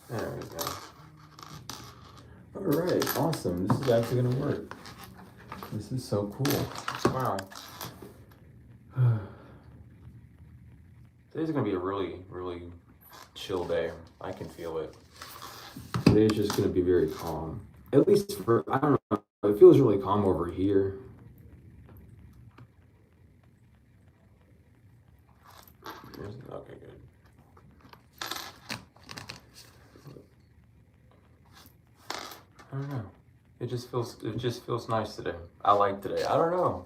There we go. All right, awesome. This is actually gonna work. This is so cool. Wow. Today's gonna be a really, really chill day. I can feel it. Today's just gonna be very calm. At least for, I don't know, it feels really calm over here. Okay, good. I don't know. It just feels nice today. I like today. I don't know.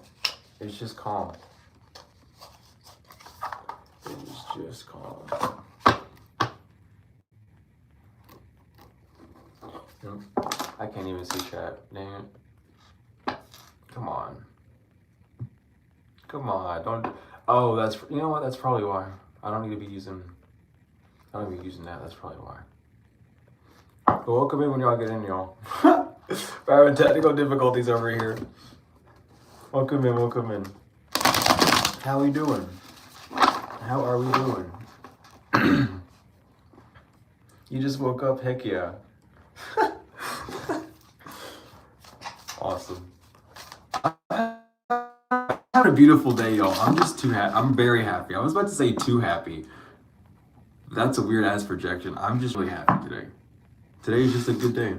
It's just calm. It is just calm. I can't even see chat. Dang it. Come on. Come on. Don't. Oh, that's, you know what? That's probably why. I don't need to be using that. That's probably why. But welcome in when y'all get in, y'all. We're having technical difficulties over here. Welcome in, welcome in. How we doing? How are we doing? You just woke up? Heck yeah. Awesome. I had a beautiful day, y'all. I'm just too happy. I'm very happy. I was about to say too happy. That's a weird ass projection. I'm just really happy today. Today is just a good day.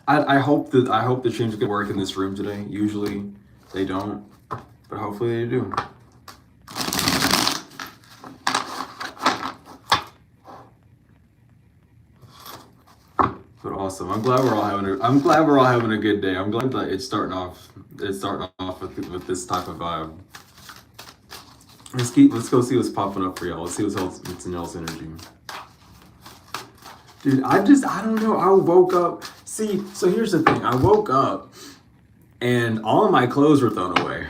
I hope the streams can work in this room today. Usually they don't, but hopefully they do. But awesome. I'm glad we're all having a good day. I'm glad that it's starting off with this type of vibe. Let's go see what's popping up for y'all. Let's see what's in y'all's energy. Dude, I don't know. I woke up. See, so here's the thing. I woke up and all of my clothes were thrown away.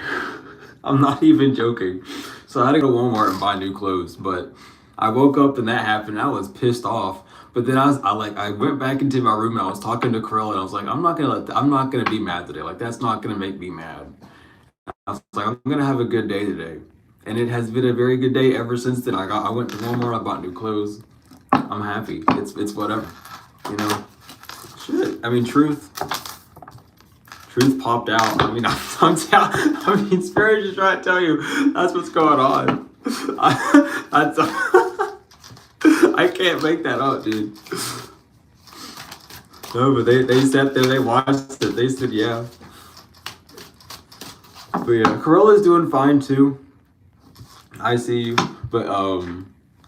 I'm not even joking. So I had to go to Walmart and buy new clothes. But I woke up and that happened. I was pissed off. But then I went back into my room and I was talking to Krill and I was like, I'm not gonna be mad today. Like, that's not gonna make me mad. I was like, I'm gonna have a good day today. And it has been a very good day ever since then. I went to Walmart, I bought new clothes. I'm happy. It's whatever, you know. Shit. I mean, truth popped out. I mean, Spirit just trying to tell you that's what's going on. I can't make that up, dude. No, but they sat there, they watched it, they said yeah. But yeah, Corolla's doing fine too. I see you, but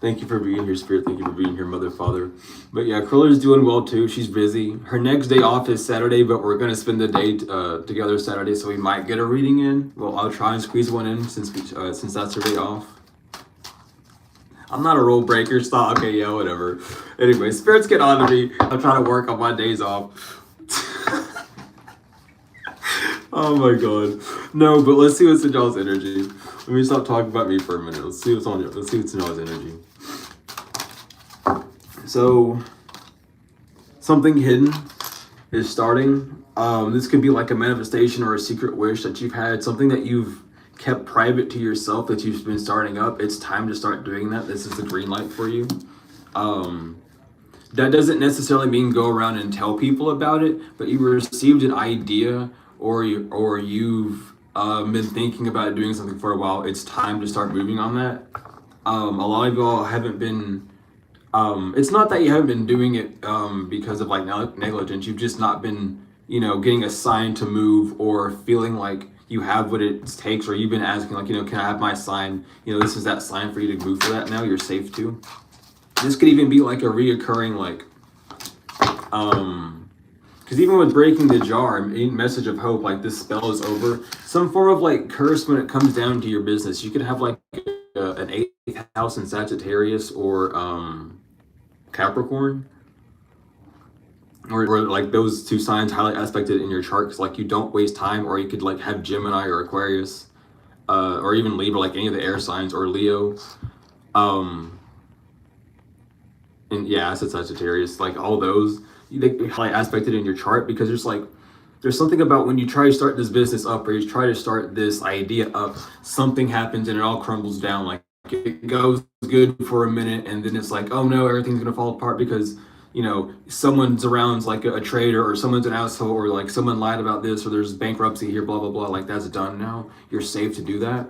thank you for being here, Spirit. Thank you for being here, Mother, Father. But yeah, Corolla's doing well too. She's busy. Her next day off is Saturday, but we're gonna spend the day together Saturday, so we might get a reading in. Well, I'll try and squeeze one in since that's her day off. I'm not a rule breaker. Stop. Okay, yeah, whatever. Anyway, Spirits get on to me. I'm trying to work on my days off. Oh my god. No, but let's see what's in y'all's energy. Let me stop talking about me for a minute. Let's see what's in y'all's energy. So, something hidden is starting. This could be like a manifestation or a secret wish that you've had, something that you've kept private to yourself that you've been starting up. It's time to start doing that. This is the green light for you. That doesn't necessarily mean go around and tell people about it, but you received an idea or you've been thinking about doing something for a while. It's time to start moving on that. A lot of y'all haven't been, it's not that you haven't been doing it because of like negligence. You've just not been, getting a sign to move or feeling like you have what it takes, or you've been asking like, can I have my sign? This is that sign for you to move for that now. You're safe to. This could even be like a reoccurring like, because even with breaking the jar, message of hope, like this spell is over. Some form of like curse when it comes down to your business. You could have like an 8th house in Sagittarius or Capricorn. Or like those two signs highly aspected in your chart, because like you don't waste time. Or you could like have Gemini or Aquarius, or even Libra, like any of the air signs, or Leo. And yeah, I said Sagittarius, like all those, they highly aspected in your chart, because there's something about when you try to start this business up, or you try to start this idea up, something happens and it all crumbles down. Like it goes good for a minute and then it's like, oh no, everything's gonna fall apart because someone's around like a trader, or someone's an asshole, or like someone lied about this, or there's bankruptcy here, blah blah blah, like that's done now. You're safe to do that.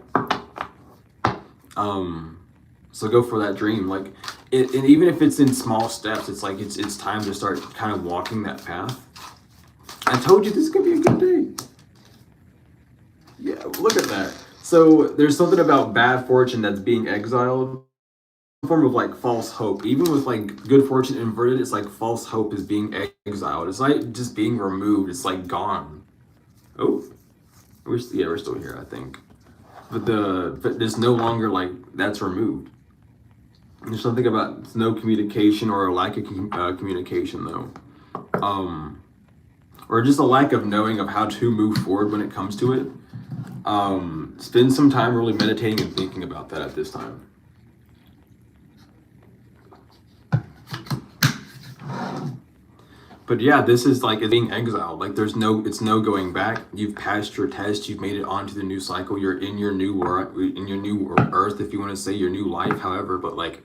So go for that dream. Like and even if it's in small steps, it's like it's time to start kind of walking that path. I told you this is gonna be a good day. Yeah, look at that. So there's something about bad fortune that's being exiled, form of like false hope. Even with like good fortune inverted, it's like false hope is being exiled. It's like just being removed. It's like gone. Oh, we're still here, I think. But there's no longer like that's removed. There's something about no communication, or a lack of communication though, or just a lack of knowing of how to move forward when it comes to it. Spend some time really meditating and thinking about that at this time. But yeah, this is like being exiled. Like it's no going back. You've passed your test. You've made it onto the new cycle. You're in your new earth, if you want to say your new life, however. But like,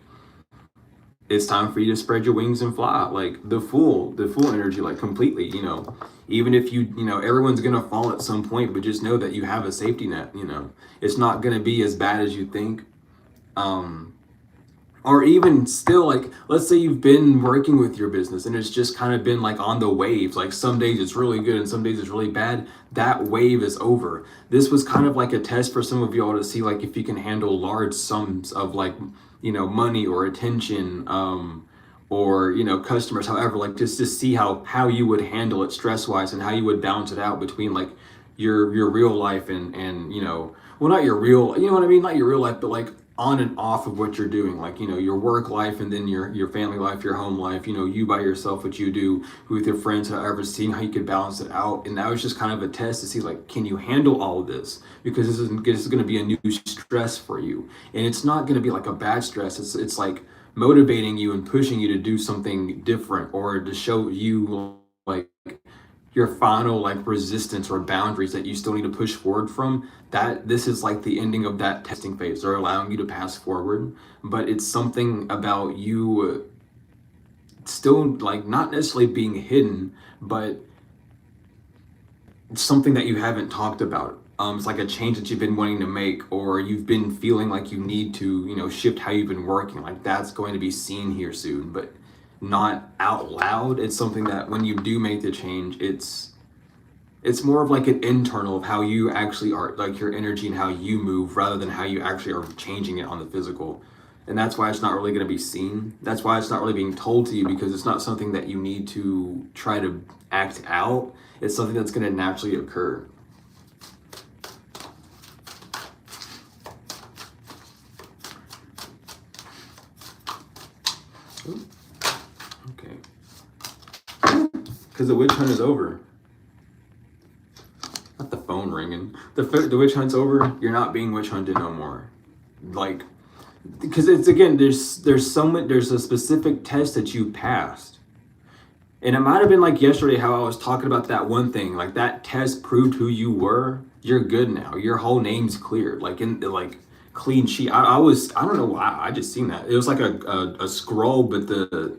it's time for you to spread your wings and fly. Like the full energy, like completely. Even if everyone's gonna fall at some point, but just know that you have a safety net. It's not gonna be as bad as you think. Or even still, like, let's say you've been working with your business and it's just kind of been like on the waves. Like some days it's really good and some days it's really bad. That wave is over. This was kind of like a test for some of y'all to see like if you can handle large sums of like, money or attention, or, customers, however, like just to see how you would handle it stress wise, and how you would balance it out between like your real life and, well, not your real, you know what I mean? Not your real life, but like on and off of what you're doing, like your work life, and then your family life, your home life, you by yourself, what you do with your friends, however, seeing how you could balance it out. And that was just kind of a test to see like, can you handle all of this? Because this is going to be a new stress for you, and it's not going to be like a bad stress. It's like motivating you and pushing you to do something different, or to show you like your final like resistance or boundaries that you still need to push forward from. That this is like the ending of that testing phase. They're allowing you to pass forward, but it's something about you still like not necessarily being hidden, but it's something that you haven't talked about. It's like a change that you've been wanting to make, or you've been feeling like you need to, shift how you've been working. Like that's going to be seen here soon, but not out loud. It's something that when you do make the change, it's more of like an internal of how you actually are, like your energy and how you move, rather than how you actually are changing it on the physical. And that's why it's not really going to be seen. That's why it's not really being told to you, because it's not something that you need to try to act out. It's something that's going to naturally occur. Ooh. Okay. Because the witch hunt is over. Not the phone ringing. The witch hunt's over. You're not being witch hunted no more. Like, because it's again, there's a specific test that you passed. And it might have been like yesterday how I was talking about that one thing. Like that test proved who you were. You're good now. Your whole name's cleared. Like in like clean sheet. I don't know why. I just seen that. It was like a scroll, but the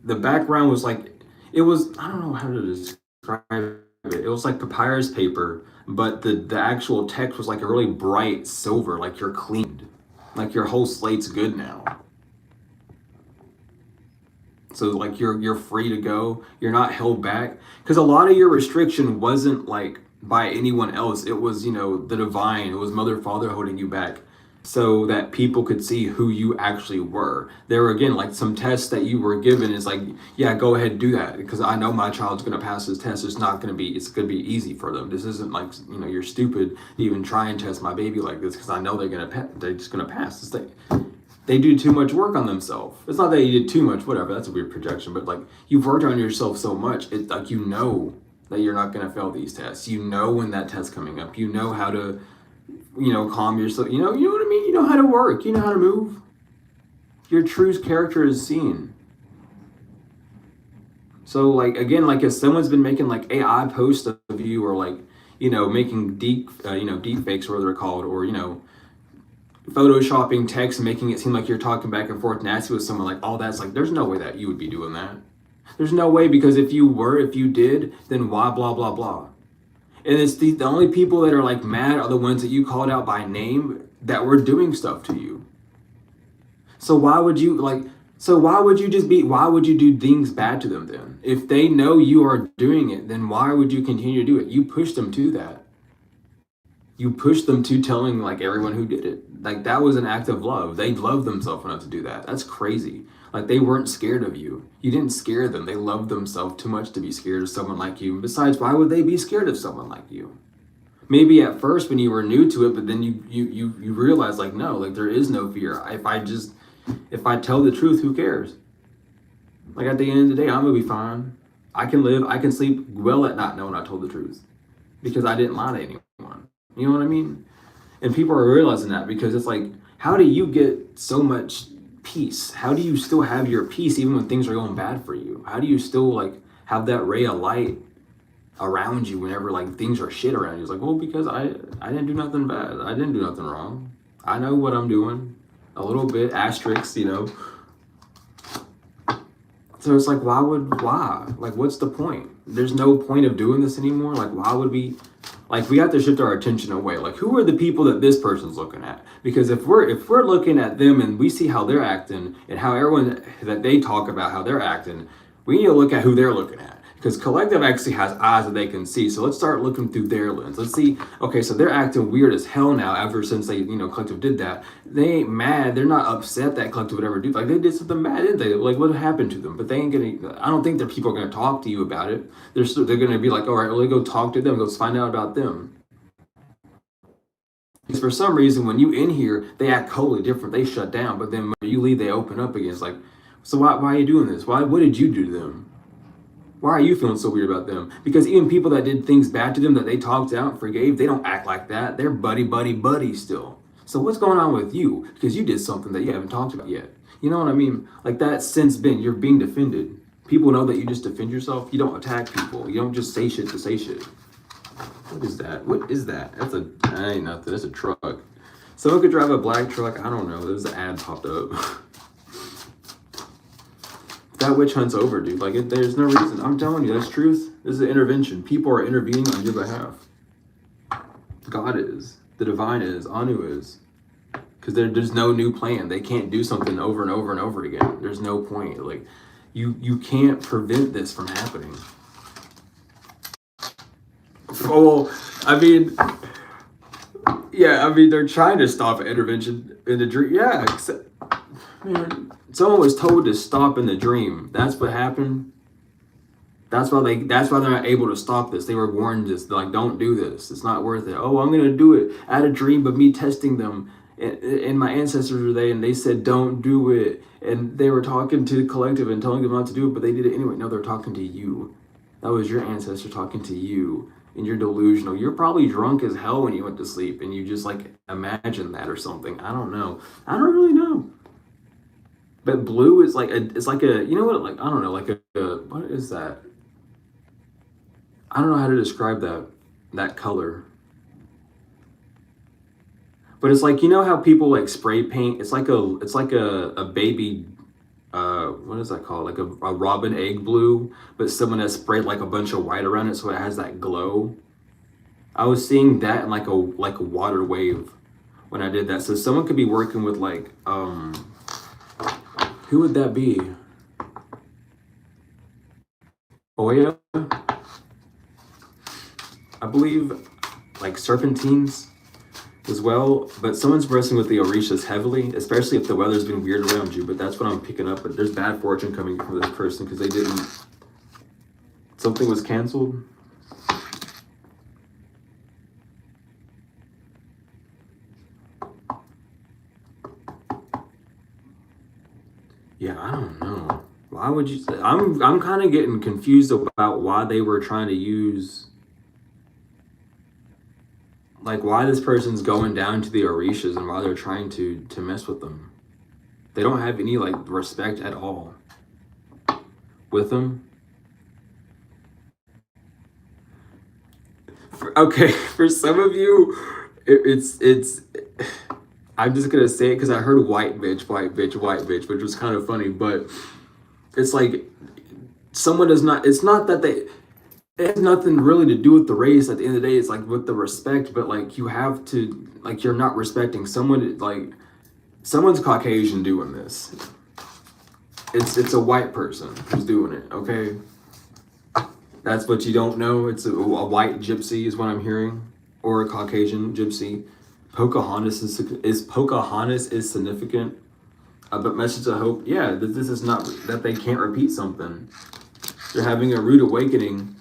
background was like, it was, I don't know how to describe it. It was like papyrus paper, but the actual text was like a really bright silver, like you're cleaned. Like your whole slate's good now. So like you're free to go. You're not held back. Because a lot of your restriction wasn't like by anyone else. It was, the divine. It was Mother, Father holding you back, so that people could see who you actually were. There were, again, like some tests that you were given is like, yeah, go ahead and do that, because I know my child's going to pass this test. It's going to be easy for them. This isn't like, you're stupid to even try and test my baby like this, because I know they're just going to pass this thing. They do too much work on themselves. It's not that you did too much, whatever, that's a weird projection, but like you've worked on yourself so much, it's like, that you're not going to fail these tests. When that test's coming up, how to, calm yourself, you know what I mean? You know how to work, you know how to move. Your true character is seen. So like, again, like if someone's been making like AI posts of you, or like, making deep fakes, or whatever they're called, or, photoshopping text, making it seem like you're talking back and forth nasty with someone, like all that's like, there's no way that you would be doing that. There's no way, because if you did, then why blah blah blah. And it's the only people that are like mad are the ones that you called out by name that were doing stuff to you. So why would you why would you do things bad to them then? If they know you are doing it, then why would you continue to do it? You pushed them to that. You pushed them to telling like everyone who did it. Like that was an act of love. They loved themselves enough to do that. That's crazy. Like they weren't scared of you. You didn't scare them. They loved themselves too much to be scared of someone like you. And besides, why would they be scared of someone like you? Maybe at first when you were new to it, but then you realize like, no, like there is no fear. If I tell the truth, who cares? Like at the end of the day, I'm gonna be fine. I can sleep well at night knowing I told the truth because I didn't lie to anyone. You know what I mean? And people are realizing that, because it's like, how do you get so much peace? How do you still have your peace even when things are going bad for you? How do you still like have that ray of light around you whenever like things are shit around you? It's like, well, because I didn't do nothing bad. I didn't do nothing wrong. I know what I'm doing. A little bit, asterisks, you know. So it's like, why? Like, what's the point? There's no point of doing this anymore. Like, why would we? Like, we have to shift our attention away. Like, who are the people that this person's looking at? Because if we're looking at them and we see how they're acting and how everyone that they talk about how they're acting, we need to look at who they're looking at. Because collective actually has eyes that they can see. So let's start looking through their lens. Let's see, okay, so they're acting weird as hell now ever since they, collective did that. They ain't mad. They're not upset that collective would ever do. Like, they did something bad, didn't they? Like, what happened to them? But they ain't gonna, I don't think that people are gonna talk to you about it. They're gonna be like, all right, well, go talk to them. Go find out about them. Because for some reason, when you in here, they act totally different. They shut down. But then when you leave, they open up again. It's like, so why are you doing this? What did you do to them? Why are you feeling so weird about them? Because even people that did things bad to them that they talked out and forgave, they don't act like that. They're buddy still. So what's going on with you? Because you did something that you haven't talked about yet. You know what I mean? Like, that's since you're being defended. People know that you just defend yourself. You don't attack people. You don't just say shit to say shit. What is that? What is that? That ain't nothing. That's a truck. Someone could drive a black truck. I don't know. There's an ad popped up. That witch hunt's over, dude. Like, there's no reason. I'm telling you, that's truth. This is an intervention. People are intervening on your behalf. God is. The divine is. Anu is. Because there's no new plan. They can't do something over and over and over again. There's no point. Like, you can't prevent this from happening. Oh, I mean, they're trying to stop an intervention in the dream. Yeah, man. Someone was told to stop in the dream. That's what happened. That's why they're not able to stop this. They were warned this, like, don't do this. It's not worth it. Oh, I'm gonna do it. I had a dream of me testing them, and my ancestors were there, and they said don't do it. And they were talking to the collective and telling them not to do it, but they did it anyway. No, they're talking to you. That was your ancestor talking to you, and you're delusional. You're probably drunk as hell when you went to sleep, and you just like imagined that or something. I don't know. I don't really know. But blue is like it's like a, you know what, like, I don't know, like what is that? I don't know how to describe that color. But it's like, you know how people like spray paint? It's like a baby, what is that called? Like a robin egg blue, but someone has sprayed like a bunch of white around it so it has that glow. I was seeing that in like a water wave when I did that. So someone could be working with like, who would that be? Oya? I believe, like serpentines as well. But someone's wrestling with the Orishas heavily, especially if the weather's been weird around you. But that's what I'm picking up. But there's bad fortune coming from this person because they didn't, something was canceled. Yeah, I don't know. Why would you say? I'm kind of getting confused about why they were trying to use, like, why this person's going down to the Orishas and why they're trying to mess with them. They don't have any like respect at all with them. Okay, for some of you, it's I'm just gonna say it because I heard white bitch, white bitch, white bitch, which was kind of funny, but it's like someone does not, it's not that they, it has nothing really to do with the race. At the end of the day, it's like with the respect, but like you have to, like, you're not respecting someone, like someone's Caucasian doing this. It's a white person who's doing it, okay? That's what you don't know. It's a white gypsy is what I'm hearing, or a Caucasian gypsy. Pocahontas is significant. But message of hope, yeah, this is not that they can't repeat something. They're having a rude awakening.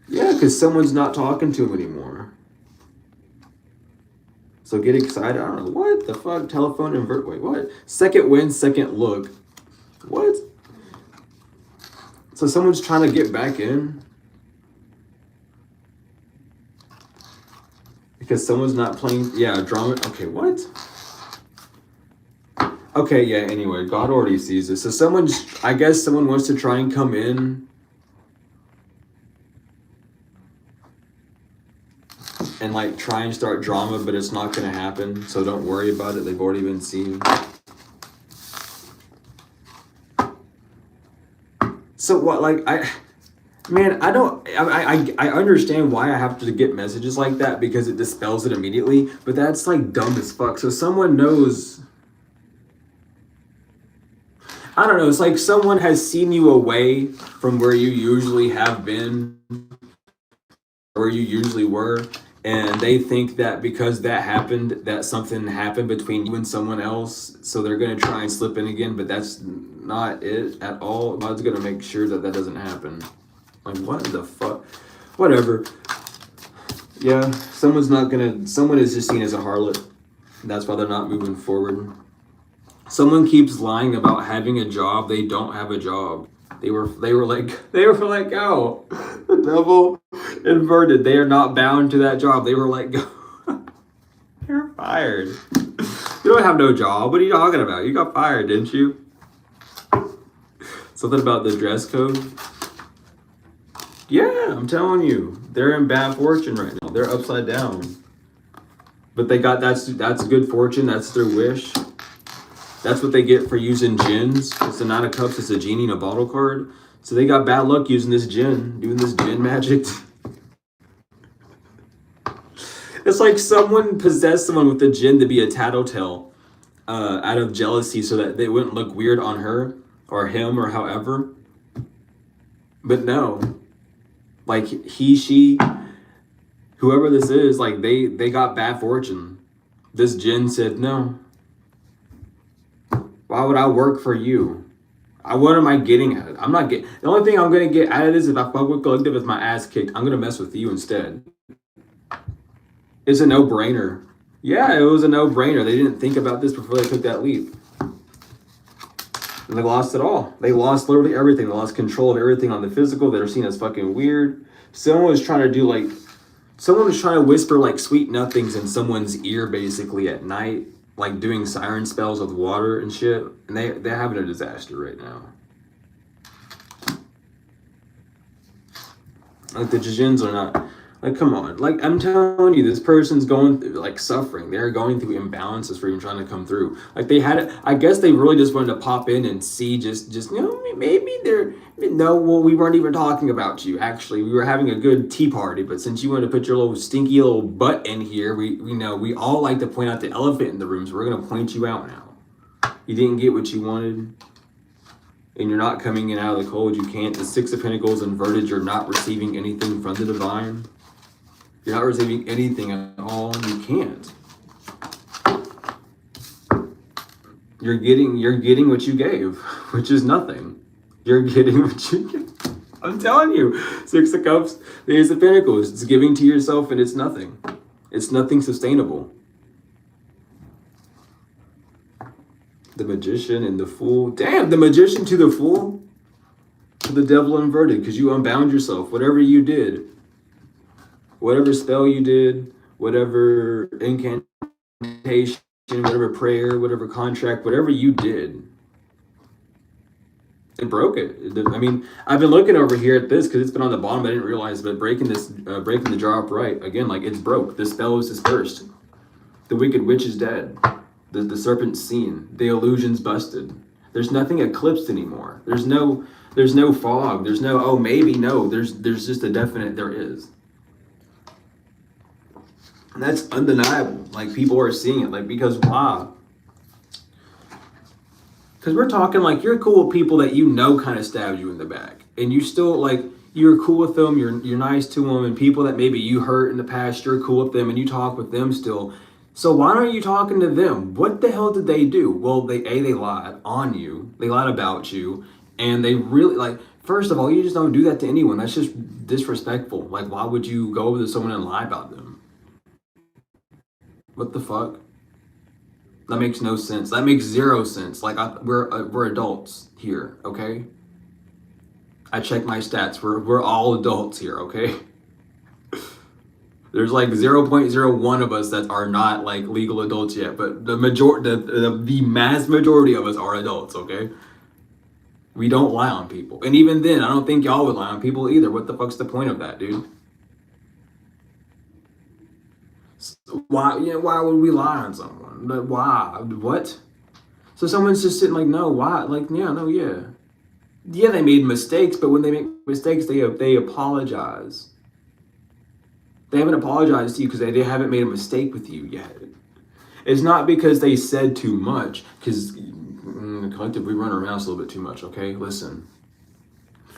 Yeah, because someone's not talking to them anymore. So get excited. I don't know. What the fuck? Telephone invert. Wait, what? Second win, second look. What? So someone's trying to get back in? Because someone's not playing. Yeah, drama. Okay, what? Okay, yeah, anyway, God already sees this. So I guess someone wants to try and come in and like try and start drama, but it's not going to happen. So don't worry about it. They've already been seen. So what, like, I understand why I have to get messages like that because it dispels it immediately, but that's like dumb as fuck. So someone knows, I don't know, it's like someone has seen you away from where you usually have been, where you usually were, and they think that because that happened, that something happened between you and someone else, so they're going to try and slip in again, but that's not it at all. God's going to make sure that that doesn't happen. Like, what the fuck? Whatever. Yeah, someone is just seen as a harlot. That's why they're not moving forward. Someone keeps lying about having a job. They don't have a job. They were like, oh, the devil inverted. They are not bound to that job. They were like, go. You're fired. You don't have no job. What are you talking about? You got fired, didn't you? Something about the dress code. Yeah, I'm telling you, they're in bad fortune right now. They're upside down. But they got, that's good fortune. That's their wish. That's what they get for using Jins. It's the Nine of Cups. It's a genie in a bottle card. So they got bad luck using this Jin, doing this Jin magic. It's like someone possessed someone with the Jin to be a tattletale out of jealousy so that they wouldn't look weird on her or him or however. But no. Like he, she, whoever this is, like they got bad fortune. This Jin said, no. Why would I work for you? What am I getting at it? I'm not getting, the only thing I'm going to get out of this if I fuck with Collective is my ass kicked. I'm going to mess with you instead. It's a no-brainer. Yeah, it was a no-brainer. They didn't think about this before they took that leap. And they lost it all. They lost literally everything. They lost control of everything on the physical. They're seen as fucking weird. Someone was trying to whisper like sweet nothings in someone's ear basically at night. Like doing siren spells with water and shit. And they're having a disaster right now. Like the Jins are not, like, come on. Like, I'm telling you, this person's going through, like, suffering. They're going through imbalances for even trying to come through. Like, they had it, I guess they really just wanted to pop in and see just you know, maybe well, we weren't even talking about you, actually. We were having a good tea party, but since you wanted to put your little stinky little butt in here, we know we all like to point out the elephant in the room, so we're going to point you out now. You didn't get what you wanted, and you're not coming in out of the cold. You can't. The Six of Pentacles inverted. You're not receiving anything from the divine. You're not receiving anything at all. You can't. You're getting what you gave, which is nothing. You're getting what you gave. I'm telling you. Six of Cups, the Ace of Pentacles. It's giving to yourself and it's nothing. It's nothing sustainable. The Magician and the Fool. Damn, the Magician to the Fool. To the Devil inverted, because you unbound yourself. Whatever you did. Whatever spell you did, whatever incantation, whatever prayer, whatever contract, whatever you did, it broke it. I mean, I've been looking over here at this because it's been on the bottom. I didn't realize, but breaking the jar upright again, like it's broke. The spell was dispersed. The wicked witch is dead. The serpent's seen. The illusion's busted. There's nothing eclipsed anymore. There's no fog. There's no, oh, maybe, no. There's just a definite there is. And that's undeniable. Like, people are seeing it. Like, because why? Because we're talking like you're cool with people that you know kind of stabbed you in the back. And you still, like, you're cool with them. You're nice to them. And people that maybe you hurt in the past, you're cool with them and you talk with them still. So why aren't you talking to them? What the hell did they do? Well, they lied on you. They lied about you. And they really, like, first of all, you just don't do that to anyone. That's just disrespectful. Like, why would you go over to someone and lie about them? What the fuck? That makes no sense. That makes zero sense. Like, we're adults here, okay? I checked my stats. We're all adults here, okay? There's like 0.01 of us that are not like legal adults yet, but the mass majority of us are adults, okay? We don't lie on people. And even then, I don't think y'all would lie on people either. What the fuck's the point of that, dude? So why would we lie on someone? But why? What? So someone's just sitting like, no, why? Like, yeah, no, yeah. Yeah, they made mistakes, but when they make mistakes, they apologize. They haven't apologized to you because they haven't made a mistake with you yet. It's not because they said too much, because in the collective, we run our mouths a little bit too much, okay? Listen,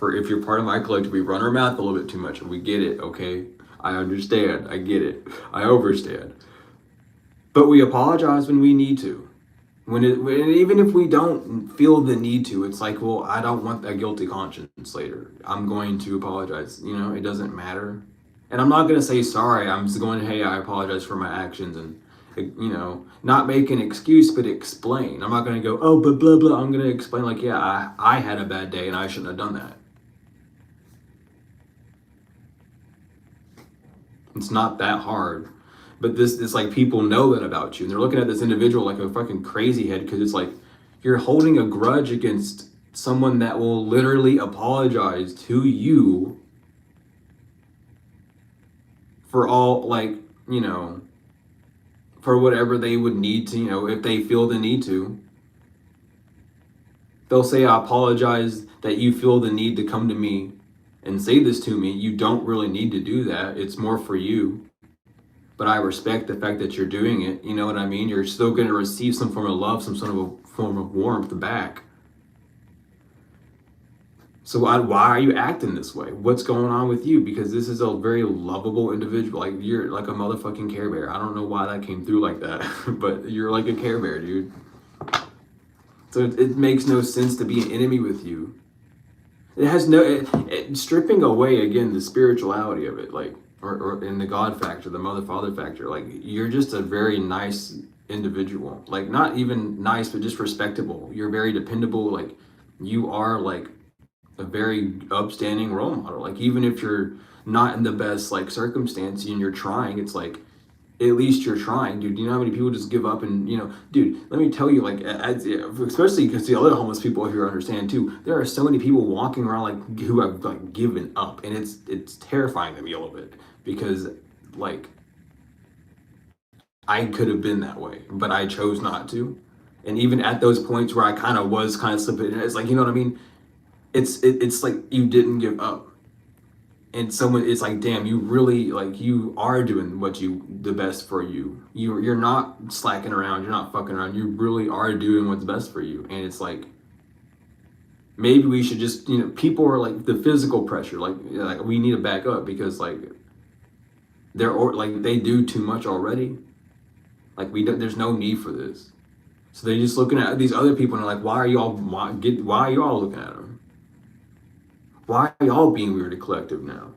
if you're part of my collective, we run our mouth a little bit too much, and we get it, okay? I understand, I get it, I overstand. But we apologize when we need to. Even if we don't feel the need to, it's like, well, I don't want that guilty conscience later. I'm going to apologize, it doesn't matter. And I'm not going to say sorry. I'm just going, hey, I apologize for my actions and, not make an excuse, but explain. I'm not going to go, oh, but blah, blah. I'm going to explain like, yeah, I had a bad day and I shouldn't have done that. It's not that hard. But it's like people know that about you. And they're looking at this individual like a fucking crazy head because it's like you're holding a grudge against someone that will literally apologize to you for all, like, for whatever they would need to, if they feel the need to. They'll say, I apologize that you feel the need to come to me and say this to me. You don't really need to do that. It's more for you. But I respect the fact that you're doing it. You know what I mean? You're still going to receive some form of love, some sort of a form of warmth back. So why are you acting this way? What's going on with you? Because this is a very lovable individual. Like, you're like a motherfucking Care Bear. I don't know why that came through like that, but you're like a Care Bear, dude. So it makes no sense to be an enemy with you. It has stripping away, again, the spirituality of it, like, or in the God factor, the mother-father factor. Like, you're just a very nice individual. Like, not even nice, but just respectable. You're very dependable. Like, you are, like, a very upstanding role model. Like, even if you're not in the best, like, circumstance and you're trying, it's like, at least you're trying, dude. You know how many people just give up and, dude, let me tell you, like, especially because the other homeless people here understand too, there are so many people walking around, like, who have, like, given up, and it's terrifying to me a little bit because, like, I could have been that way, but I chose not to. And even at those points where I kind of slipping, it's like, you know what I mean? It's like you didn't give up. And someone, it's like, damn, you really, like, you are doing the best for you. You're not slacking around. You're not fucking around. You really are doing what's best for you. And it's like, maybe we should just, people are like the physical pressure, like we need to back up because, like, they do too much already. Like, there's no need for this. So they're just looking at these other people and they're like, why are y'all looking at them? Why are y'all being weird and collective now?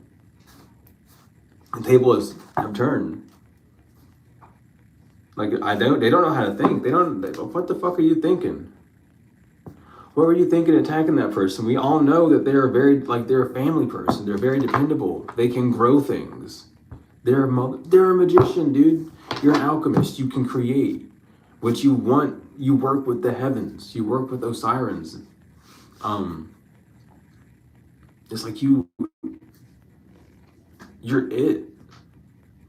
The table have turned. Like, they don't know how to think. What the fuck are you thinking? What were you thinking attacking that person? We all know that they're they're a family person. They're very dependable. They can grow things. They're a magician, dude. You're an alchemist. You can create what you want. You work with the heavens. You work with those sirens. It's like you're it.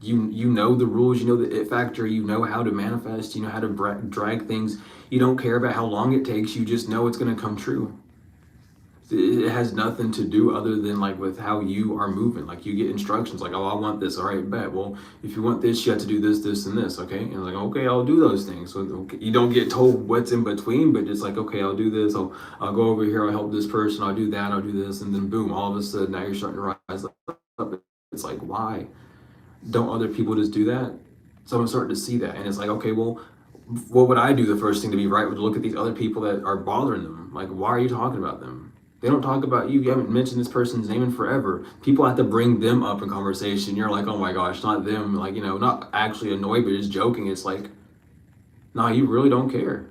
You know the rules, you know the it factor, you know how to manifest, you know how to drag things. You don't care about how long it takes, you just know it's going to come true. It has nothing to do other than like with how you are moving. Like you get instructions like, oh, I want this. All right, bet. Well, if you want this, you have to do this, this, and this. Okay. And like, okay, I'll do those things. So okay, you don't get told what's in between, but it's like, okay, I'll do this. I'll go over here. I'll help this person. I'll do that. I'll do this. And then boom, all of a sudden now you're starting to rise up. It's like, why don't other people just do that? So I'm starting to see that. And it's like, okay, well, what would I do? The first thing to be right would look at these other people that are bothering them. Like, why are you talking about them? They don't talk about you. You haven't mentioned this person's name in forever. People have to bring them up in conversation. You're like, oh my gosh, not them. Like, you know, not actually annoyed, but just joking. It's like, nah, you really don't care.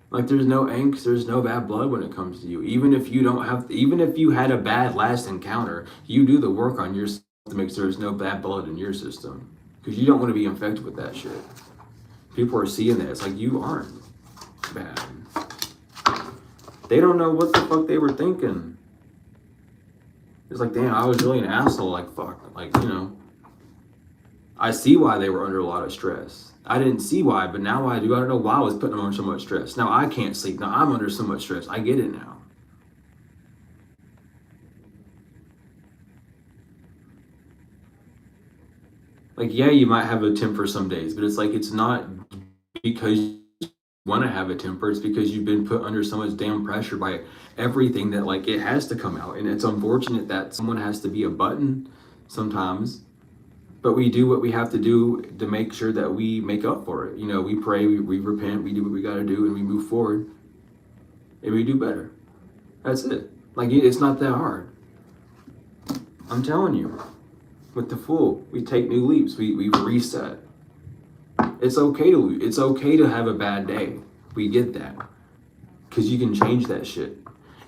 Like, there's no angst, there's no bad blood when it comes to you. Even if you had a bad last encounter, you do the work on yourself to make sure there's no bad blood in your system. Because you don't want to be infected with that shit. People are seeing that. It's like, you aren't bad. They don't know what the fuck they were thinking. It's like, damn, I was really an asshole. Like, fuck. Like, you know. I see why they were under a lot of stress. I didn't see why, but now I do. I don't know why I was putting them under so much stress. Now I can't sleep. Now I'm under so much stress. I get it now. Like, yeah, you might have a temper some days, but it's like, it's not because want to have a temper. It's because you've been put under so much damn pressure by everything that like it has to come out. And it's unfortunate that someone has to be a button sometimes, but we do what we have to do to make sure that we make up for it. You know, we pray, we repent, we do what we got to do, and we move forward and we do better. That's it. Like, it's not that hard. I'm telling you, with the Fool, we take new leaps. We reset. It's okay to have a bad day. We get that. Because you can change that shit.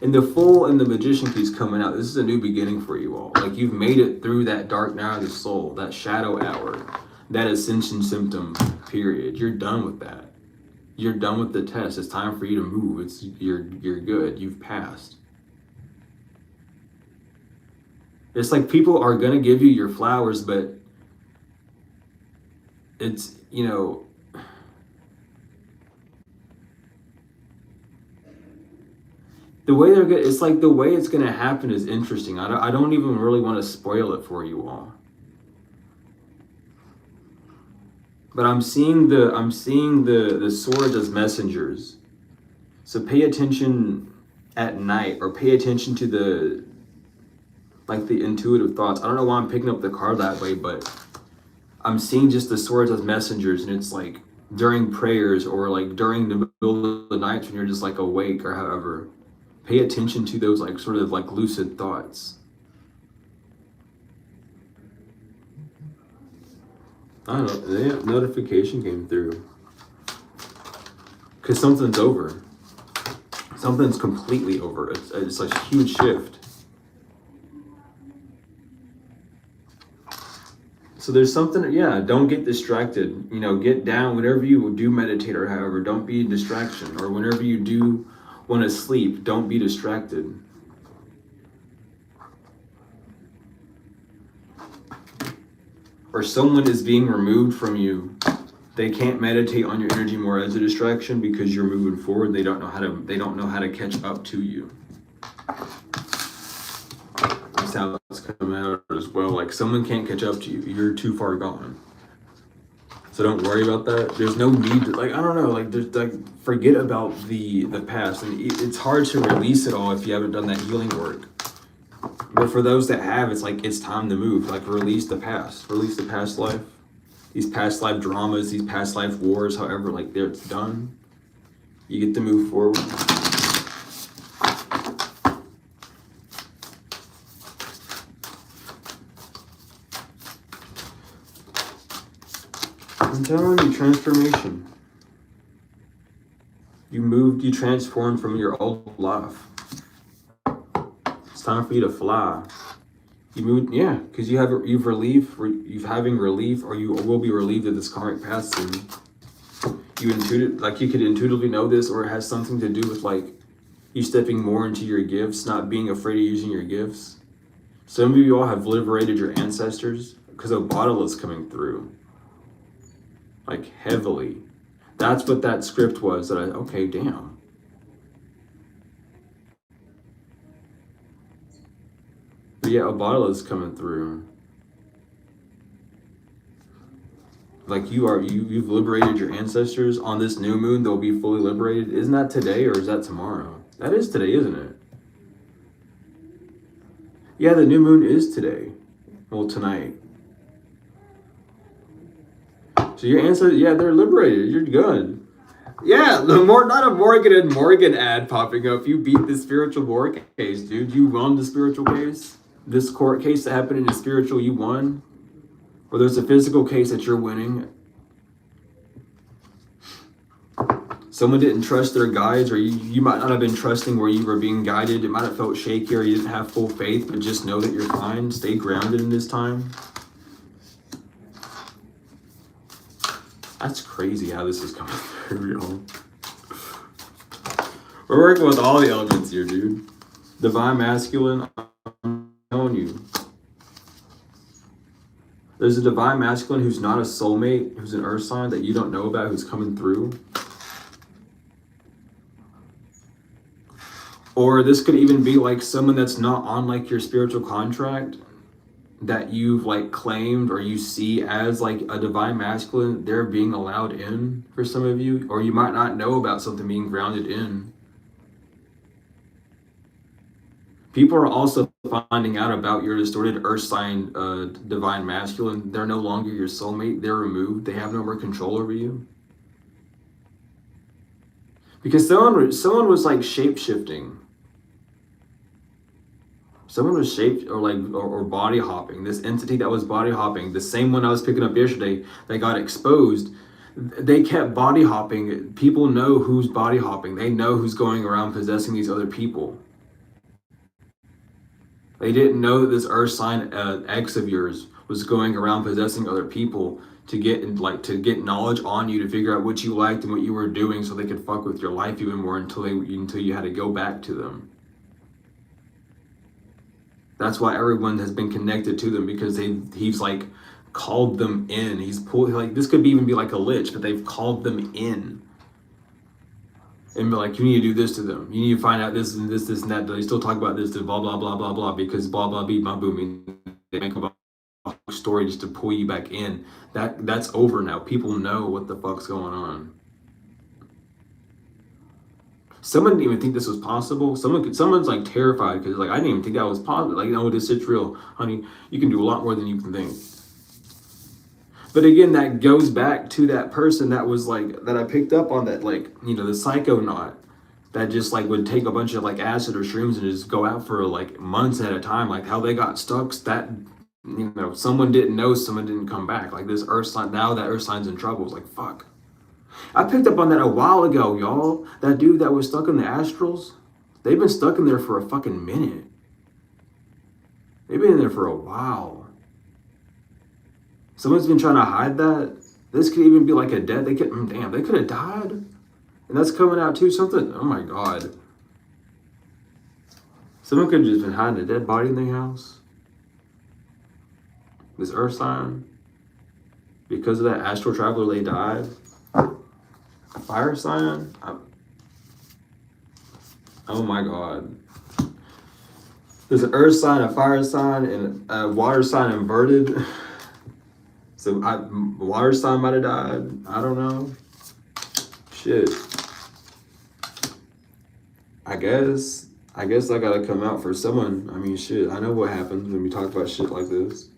And the Fool and the Magician keeps coming out. This is a new beginning for you all. Like, you've made it through that dark night of the soul, that shadow hour, that ascension symptom period. You're done with that. You're done with the test. It's time for you to move. You're good. You've passed. It's like people are gonna give you your flowers, but it's, you know, the way they're gonna, it's like the way it's gonna happen is interesting. I don't even really want to spoil it for you all. But I'm seeing the swords as messengers. So pay attention at night, or pay attention to the intuitive thoughts. I don't know why I'm picking up the card that way, but I'm seeing just the swords as messengers, and it's like during prayers or like during the middle of the night when you're just like awake or however, pay attention to those like sort of like lucid thoughts. I don't know, the notification came through. Because something's over. Something's completely over. It's a huge shift. So there's something, yeah, don't get distracted. You know, get down. Whenever you do meditate or however, don't be a distraction. Or whenever you do want to sleep, don't be distracted. Or someone is being removed from you. They can't meditate on your energy more as a distraction because you're moving forward. They don't know how to catch up to you. That's how it's coming out as well. Like, someone can't catch up to you. You're too far gone. So don't worry about that. There's no need to, like, I don't know, like, there's like, forget about the past. And it's hard to release it all if you haven't done that healing work. But for those that have, it's like, it's time to move. Like, release the past. Release the past life. These past life dramas, these past life wars, however, like, it's done. You get to move forward. I'm telling you, transformation. You transformed from your old life. It's time for you to fly. You moved, yeah, because you've having relief, or you will be relieved of this karmic past sin. You could intuitively know this, or it has something to do with like you stepping more into your gifts, not being afraid of using your gifts. Some of you all have liberated your ancestors because Obadala is coming through. Like, heavily. That's what that script was. Okay, damn. But yeah, Obadala is coming through. Like, you've liberated your ancestors. On this new moon, they'll be fully liberated. Isn't that today or is that tomorrow? That is today, isn't it? Yeah, the new moon is today. Well, tonight. So your ancestors, yeah, they're liberated. You're good. Yeah, not a Morgan and Morgan ad popping up. You beat the spiritual war case, dude. You won the spiritual case. This court case that happened in the spiritual, you won. Or there's a physical case that you're winning. Someone didn't trust their guides, or you might not have been trusting where you were being guided. It might have felt shaky, or you didn't have full faith, but just know that you're fine. Stay grounded in this time. That's crazy how this is coming through, y'all. We're working with all the elements here, dude. Divine masculine, I'm telling you. There's a divine masculine who's not a soulmate, who's an earth sign that you don't know about, who's coming through. Or this could even be like someone that's not on like your spiritual contract that you've like claimed or you see as like a divine masculine. They're being allowed in for some of you, or you might not know about something being grounded in. People are also finding out about your distorted earth sign divine masculine. They're no longer your soulmate. They're removed. They have no more control over you. Because someone was like shape-shifting. Someone was or body hopping. This entity that was body hopping, the same one I was picking up yesterday that got exposed, they kept body hopping. People know who's body hopping. They know who's going around possessing these other people. They didn't know that this earth sign ex of yours was going around possessing other people to get knowledge on you, to figure out what you liked and what you were doing, so they could fuck with your life even more until you had to go back to them. That's why everyone has been connected to them, because he's like called them in. He's pulled, like, this could even be like a lich, but they've called them in. And be like, you need to do this to them. You need to find out this and this and that. They still talk about this, to blah, blah, blah, blah, blah, because blah, blah, beep, blah, boom. They make a story just to pull you back in. That's over now. People know what the fuck's going on. Someone didn't even think this was possible. Someone's like terrified because like, I didn't even think that was possible. Like, no, this shit's real, honey. You can do a lot more than you can think. But again, that goes back to that person that was like, that I picked up on, that like, the psychonaut that just like would take a bunch of like acid or shrooms and just go out for like months at a time. Like how they got stuck, that, someone didn't know, someone didn't come back. Like this earth sign, now that earth sign's in trouble. It's like, fuck. I picked up on that a while ago, y'all. That dude that was stuck in the astrals, they've been stuck in there for a fucking minute. They've been in there for a while. Someone's been trying to hide that. This could even be like a death. They could have died. And that's coming out too. Something, oh my God. Someone could have just been hiding a dead body in their house. This earth sign. Because of that astral traveler, they died. A fire sign? Oh my God. There's an earth sign, a fire sign, and a water sign inverted. So water sign might have died. I don't know. Shit. I guess I gotta come out for someone. I mean, shit. I know what happens when we talk about shit like this.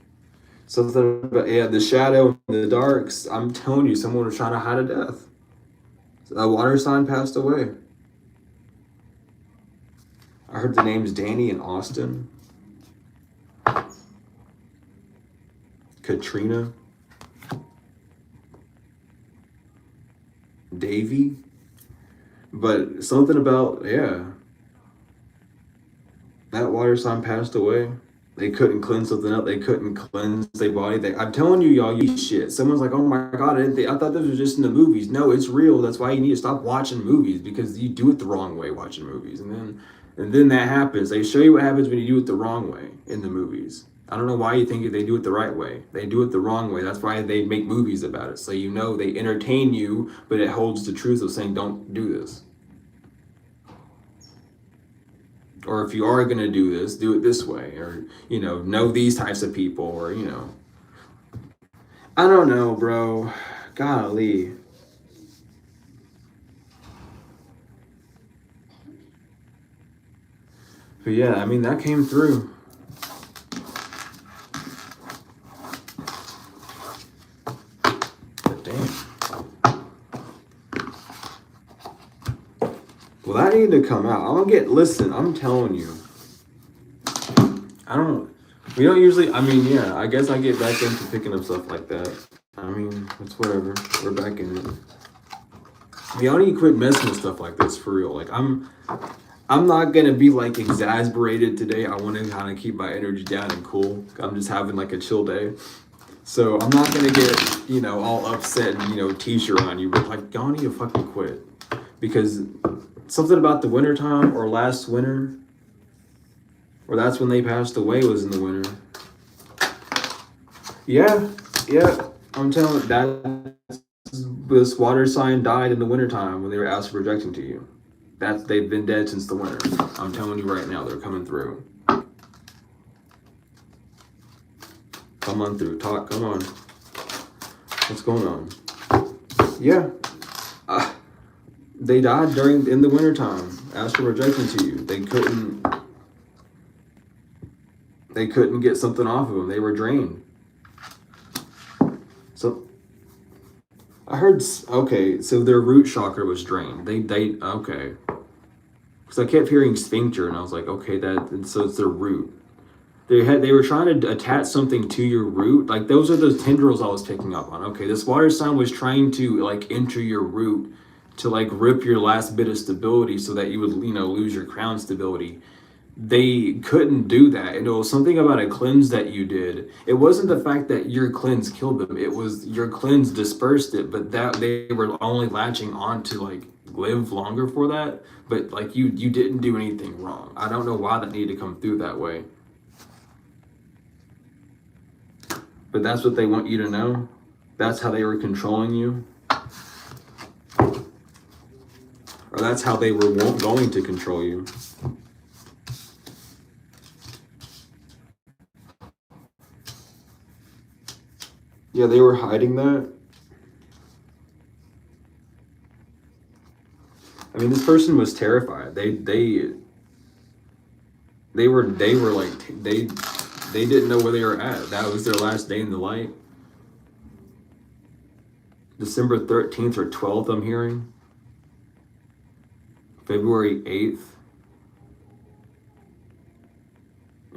Something about, yeah, the shadow and the darks. I'm telling you, someone was trying to hide a death. A water sign passed away. I heard the names Danny and Austin. Katrina. Davy. But something about, yeah. That water sign passed away. They couldn't cleanse something up. They couldn't cleanse their body. I'm telling you, y'all, you shit. Someone's like, oh my God, I thought this was just in the movies. No, it's real. That's why you need to stop watching movies, because you do it the wrong way watching movies. And then that happens. They show you what happens when you do it the wrong way in the movies. I don't know why you think they do it the right way. They do it the wrong way. That's why they make movies about it. So they entertain you, but it holds the truth of saying don't do this. Or if you are going to do this, do it this way. Or, know these types of people. Or, I don't know, bro. Golly. But yeah, I mean, that came through. But damn. Well, that needed to come out. Listen, I'm telling you. We don't usually, yeah, I guess I get back into picking up stuff like that. I mean, it's whatever. We're back in it. Y'all need to quit messing with stuff like this, for real. Like, I'm not gonna be like exasperated today. I want to kind of keep my energy down and cool. I'm just having like a chill day. So I'm not gonna get, all upset and, t-shirt on you, but like, y'all need to fucking quit. Because something about the wintertime or last winter, or that's when they passed away, was in the winter. Yeah, I'm telling you, this water sign died in the wintertime when they were astral projecting to you. They've been dead since the winter. I'm telling you right now, they're coming through. Come on through, talk, come on. What's going on? Yeah. They died in the wintertime, astral projecting to you. They couldn't get something off of them. They were drained. So I heard, okay, so their root chakra was drained. Okay. Because I kept hearing sphincter, and I was like, okay, so it's their root. They were trying to attach something to your root. Like, those are those tendrils I was picking up on. Okay, this water sign was trying to, like, enter your root to, like, rip your last bit of stability so that you would, lose your crown stability. They couldn't do that, and it was something about a cleanse that you did. It wasn't the fact that your cleanse killed them, it was your cleanse dispersed it, but that they were only latching on to like live longer for that. But like you didn't do anything wrong. I don't know why that needed to come through that way, but that's what they want you to know. That's how they were controlling you, or that's how they were going to control you. Yeah, they were hiding that. I mean, this person was terrified. They didn't know where they were at. That was their last day in the light. December 13th or 12th, I'm hearing. February 8th.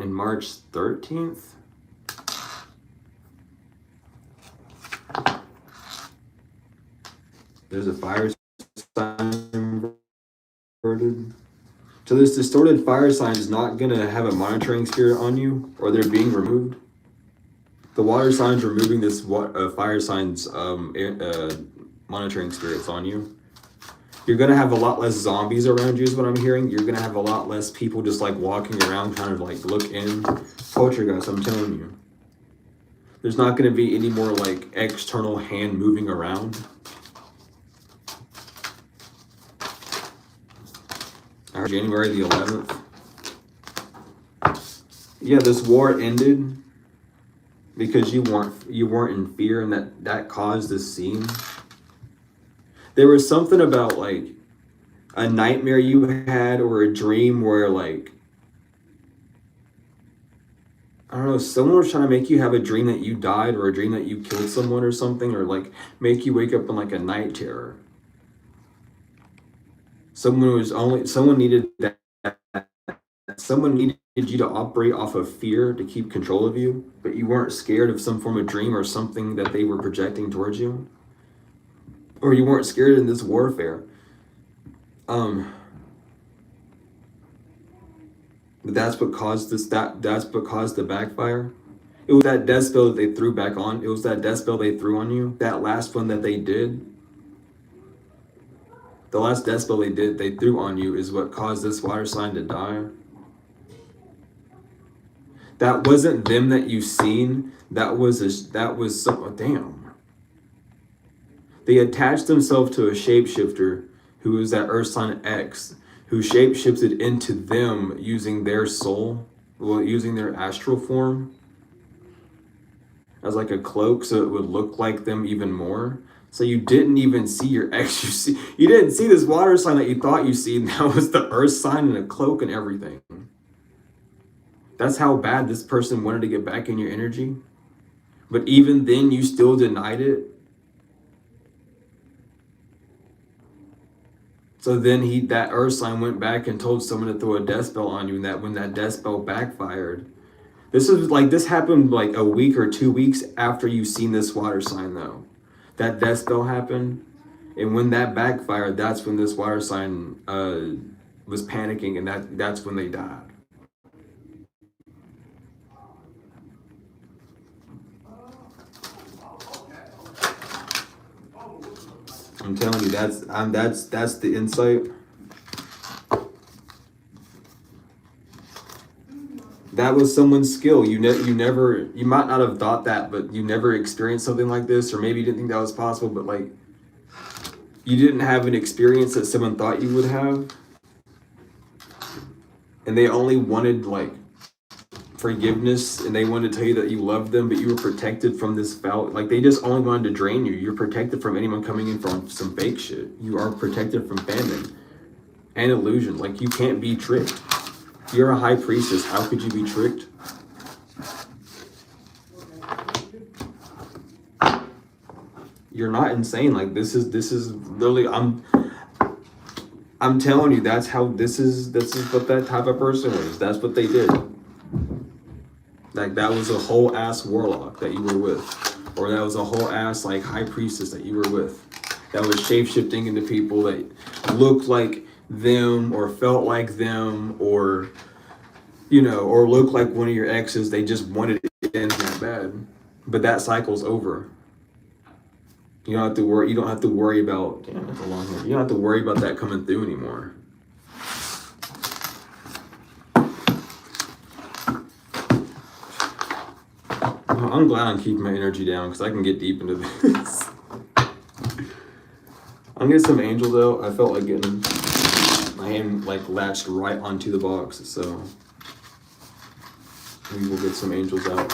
And March 13th. There's a fire sign inverted. So this distorted fire sign is not going to have a monitoring spirit on you, or they're being removed. The water sign's removing this fire sign's monitoring spirits on you. You're going to have a lot less zombies around you is what I'm hearing. You're going to have a lot less people just like walking around kind of like look in. Poltergeist, I'm telling you. There's not going to be any more like external hand moving around. January the 11th. Yeah, this war ended because you weren't in fear, and that caused this scene. There was something about like a nightmare you had or a dream where like, I don't know, someone was trying to make you have a dream that you died, or a dream that you killed someone or something, or like make you wake up in like a night terror. Someone needed you to operate off of fear to keep control of you, but you weren't scared of some form of dream or something that they were projecting towards you. Or you weren't scared in this warfare. But that's what caused that's what caused the backfire. It was that death spell that they threw back on. It was that death spell they threw on you. That last one that they did. The last death spell they threw on you is what caused this water sign to die. That wasn't them that you've seen. That was damn. They attached themselves to a shapeshifter who was that Earth sign X, who shapeshifted into them using their soul, well, using their astral form as like a cloak, so it would look like them even more. So you didn't even see your ex. You didn't see this water sign that you thought you see. And that was the Earth sign and a cloak and everything. That's how bad this person wanted to get back in your energy. But even then, you still denied it. So then that Earth sign went back and told someone to throw a death spell on you, and that when that death spell backfired, this happened like a week or 2 weeks after you seen this water sign though. That death spell happened, and when that backfired, that's when this water sign was panicking, and that's when they died. I'm telling you, that's the insight. That was someone's skill. You might not have thought that, but you never experienced something like this, or maybe you didn't think that was possible, but like, you didn't have an experience that someone thought you would have, and they only wanted like forgiveness, and they wanted to tell you that you loved them, but you were protected from this foul, like they just only wanted to drain you. You're protected from anyone coming in from some fake shit. You are protected from famine and illusion. Like, you can't be tricked. You're a high priestess. How could you be tricked? You're not insane. Like, this is literally, I'm telling you, that's this is what that type of person was. That's what they did. Like, that was a whole ass warlock that you were with, or that was a whole ass like high priestess that you were with, that was shape-shifting into people that looked like them or felt like them, or or looked like one of your exes. They just wanted it to end that bad. But that cycle's over. You don't have to worry. You don't have to worry about. Damn, that's a long one. You don't have to worry about that coming through anymore. I'm glad I'm keeping my energy down because I can get deep into this. I'm getting some angel though. I felt like getting my hand like latched right onto the box, so maybe we'll get some angels out.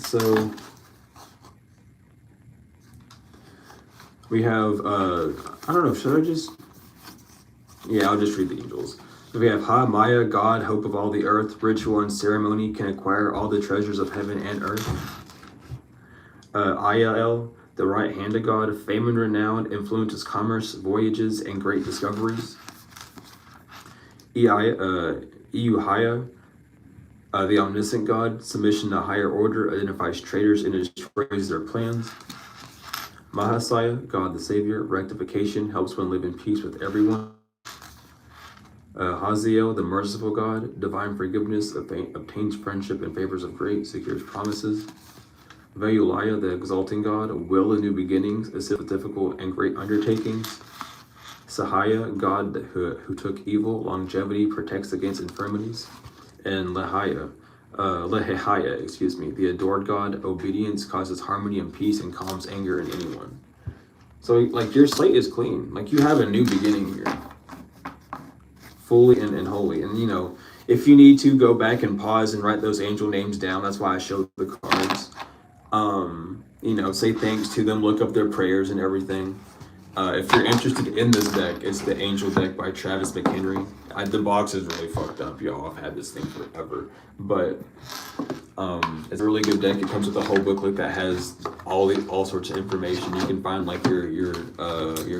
So we have, I don't know, should I just, yeah, I'll just read the angels. So we have Ha, Maya, God, hope of all the earth, ritual and ceremony can acquire all the treasures of heaven and earth. Ayael, the right hand of God, fame and renown, influences commerce, voyages, and great discoveries. Euhaya, the omniscient God, submission to higher order, identifies traitors and destroys their plans. Mahasaya, God the Savior, rectification, helps one live in peace with everyone. Haziel, the merciful God, divine forgiveness, obtains friendship and favors of great, secures promises. Veulaya, the exalting God, will and new beginnings, assist with difficult and great undertakings. Sahaya, God who took evil, longevity, protects against infirmities. And Lehaya, the adored God, obedience causes harmony and peace and calms anger in anyone. So like, your slate is clean. Like, you have a new beginning here, fully and holy. And if you need to, go back and pause and write those angel names down. That's why I showed the cards. Say thanks to them, look up their prayers and everything. If you're interested in this deck, it's the Angel deck by Travis McHenry. The box is really fucked up, y'all. I've had this thing forever, but it's a really good deck. It comes with a whole booklet that has all sorts of information. You can find like your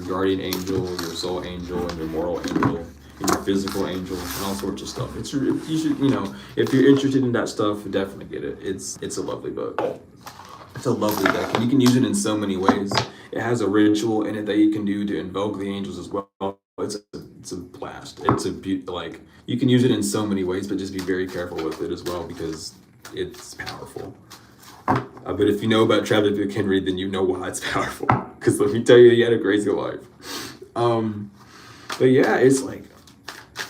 guardian angel, your soul angel, and your moral angel, and your physical angel, and all sorts of stuff. You should, if you're interested in that stuff, definitely get it. It's a lovely book. It's a lovely deck, and you can use it in so many ways. It has a ritual in it that you can do to invoke the angels as well. It's a blast. Like, you can use it in so many ways, but just be very careful with it as well because it's powerful. But if you know about Travis McHenry, then you know why it's powerful. Because let me tell you, he had a crazy life. But yeah, it's like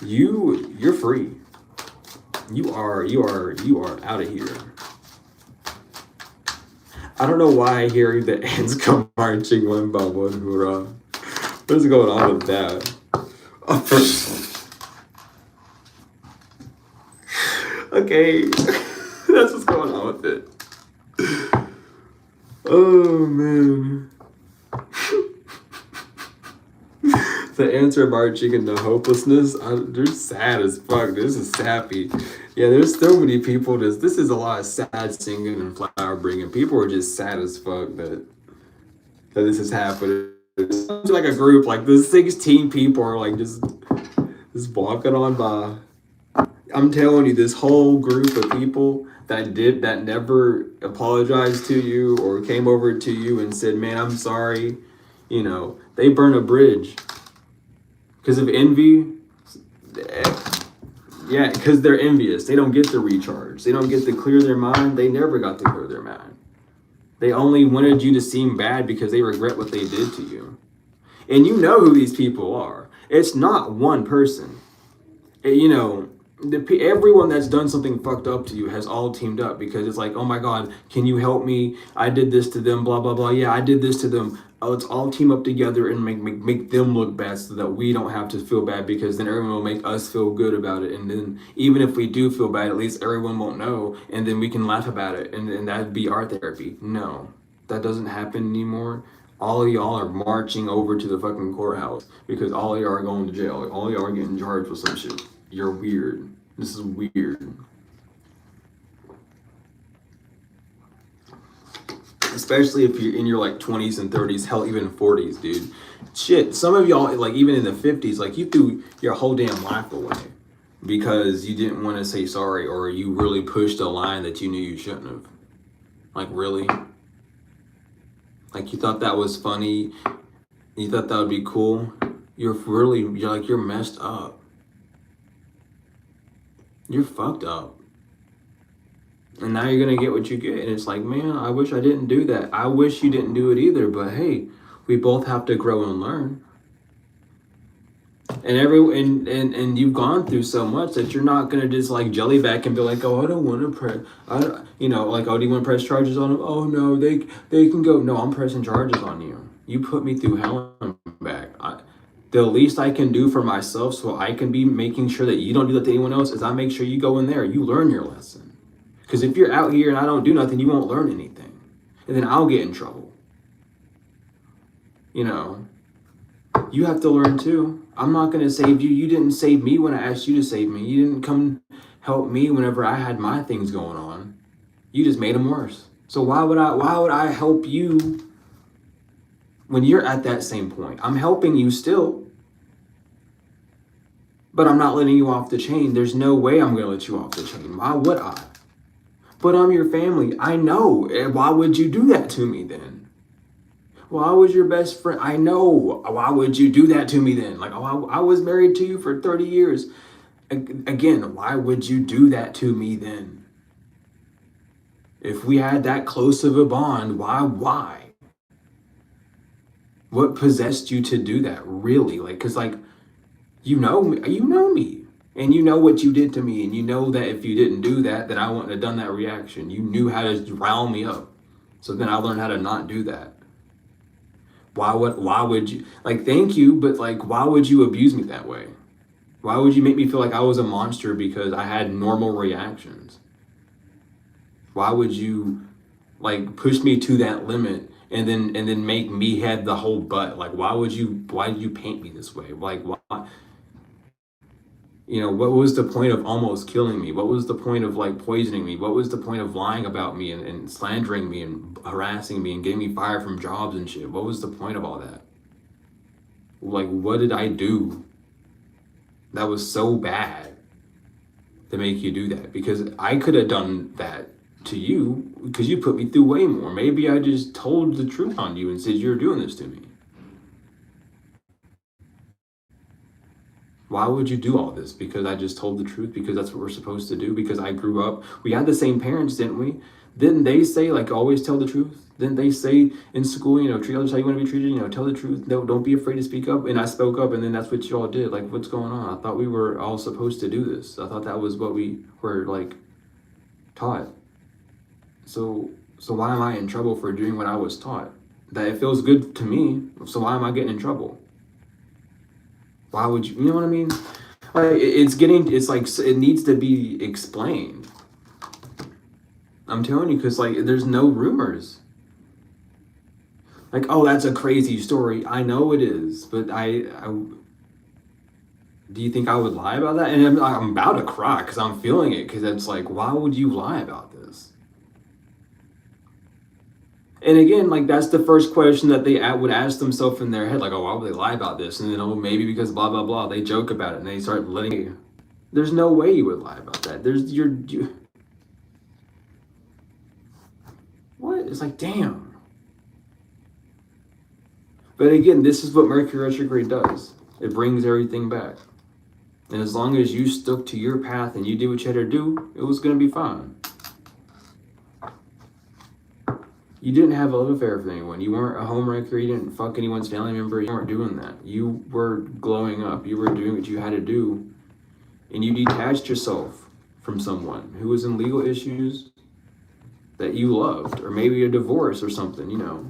you're free. You are out of here. I don't know why I hear the ants come marching one by one. Hoorah. What is going on with that? Okay, that's what's going on with it. Oh man. The ants are marching into hopelessness. They're sad as fuck. This is sappy. Yeah, there's so many people. This is a lot of sad singing and flower bringing. People are just sad as fuck that this is happening. It's like a group, like the 16 people are like just walking on by. I'm telling you, this whole group of people that never apologized to you or came over to you and said, "Man, I'm sorry," they burn a bridge because of envy. Yeah, because they're envious. They don't get to recharge. They don't get to clear their mind. They never got to clear their mind. They only wanted you to seem bad because they regret what they did to you. And you know who these people are. It's not one person. Everyone that's done something fucked up to you has all teamed up because it's like, oh my God, can you help me? I did this to them, blah, blah, blah. Yeah, I did this to them. Let's all team up together and make them look bad so that we don't have to feel bad because then everyone will make us feel good about it. And then even if we do feel bad, at least everyone won't know. And then we can laugh about it. And that'd be our therapy. No, that doesn't happen anymore. All of y'all are marching over to the fucking courthouse because all of y'all are going to jail. All of y'all are getting charged with some shit. You're weird. This is weird. Especially if you're in your like 20s and 30s, hell, even 40s, dude. Shit, some of y'all, like even in the 50s, like you threw your whole damn life away because you didn't want to say sorry or you really pushed a line that you knew you shouldn't have. Like, really? Like, you thought that was funny? You thought that would be cool? You're messed up. You're fucked up. And now you're going to get what you get. And it's like, man, I wish I didn't do that. I wish you didn't do it either. But hey, we both have to grow and learn. And you've gone through so much that you're not going to just like jelly back and be like, oh, I don't want to press. Like, oh, do you want to press charges on them? Oh, no, they can go. No, I'm pressing charges on you. You put me through hell and back. The least I can do for myself so I can be making sure that you don't do that to anyone else is I make sure you go in there. You learn your lesson. Because if you're out here and I don't do nothing, you won't learn anything. And then I'll get in trouble. You have to learn too. I'm not going to save you. You didn't save me when I asked you to save me. You didn't come help me whenever I had my things going on. You just made them worse. So why would I help you when you're at that same point? I'm helping you still. But I'm not letting you off the chain. There's no way I'm going to let you off the chain. Why would I? But I'm your family. I know. Why would you do that to me then? Why was your best friend? I know. Why would you do that to me then? Like, oh, I was married to you for 30 years. Again, why would you do that to me then? If we had that close of a bond, why? What possessed you to do that, really? Like, because, like, you know me, and you know what you did to me, and you know that if you didn't do that, then I wouldn't have done that reaction. You knew how to rile me up. So then I learned how to not do that. Why would you, like, thank you, but like, why would you abuse me that way? Why would you make me feel like I was a monster because I had normal reactions? Why would you like push me to that limit and then make me head the whole butt? Like, why did you paint me this way? Like, why? What was the point of almost killing me? What was the point of like poisoning me? What was the point of lying about me and slandering me and harassing me and getting me fired from jobs and shit? What was the point of all that? Like, what did I do that was so bad to make you do that? Because I could have done that to you because you put me through way more. Maybe I just told the truth on you and said you're doing this to me. Why would you do all this? Because I just told the truth? Because that's what we're supposed to do? Because I grew up, we had the same parents, didn't we? Didn't they say, like, always tell the truth? Didn't they say in school, you know, treat others how you want to be treated, you know, tell the truth, no, don't be afraid to speak up? And I spoke up, and then that's what y'all did. Like, what's going on? I thought we were all supposed to do this. I thought that was what we were, like, taught. So why am I in trouble for doing what I was taught? That it feels good to me, so why am I getting in trouble? Why would you know what I mean? Like, it's like, it needs to be explained. I'm telling you, because, like, there's no rumors. Like, oh, that's a crazy story. I know it is, but do you think I would lie about that? And I'm about to cry because I'm feeling it, because it's like, why would you lie about this? And again, like, that's the first question that they would ask themselves in their head, like, oh, why would they lie about this? And then, oh, maybe because blah, blah, blah. They joke about it and they start letting. There's no way you would lie about that. What? It's like, damn. But again, this is what Mercury retrograde does. It brings everything back. And as long as you stuck to your path and you did what you had to do, it was going to be fine. You didn't have a love affair with anyone. You weren't a homewrecker. You didn't fuck anyone's family member. You weren't doing that. You were glowing up. You were doing what you had to do. And you detached yourself from someone who was in legal issues that you loved. Or maybe a divorce or something, you know.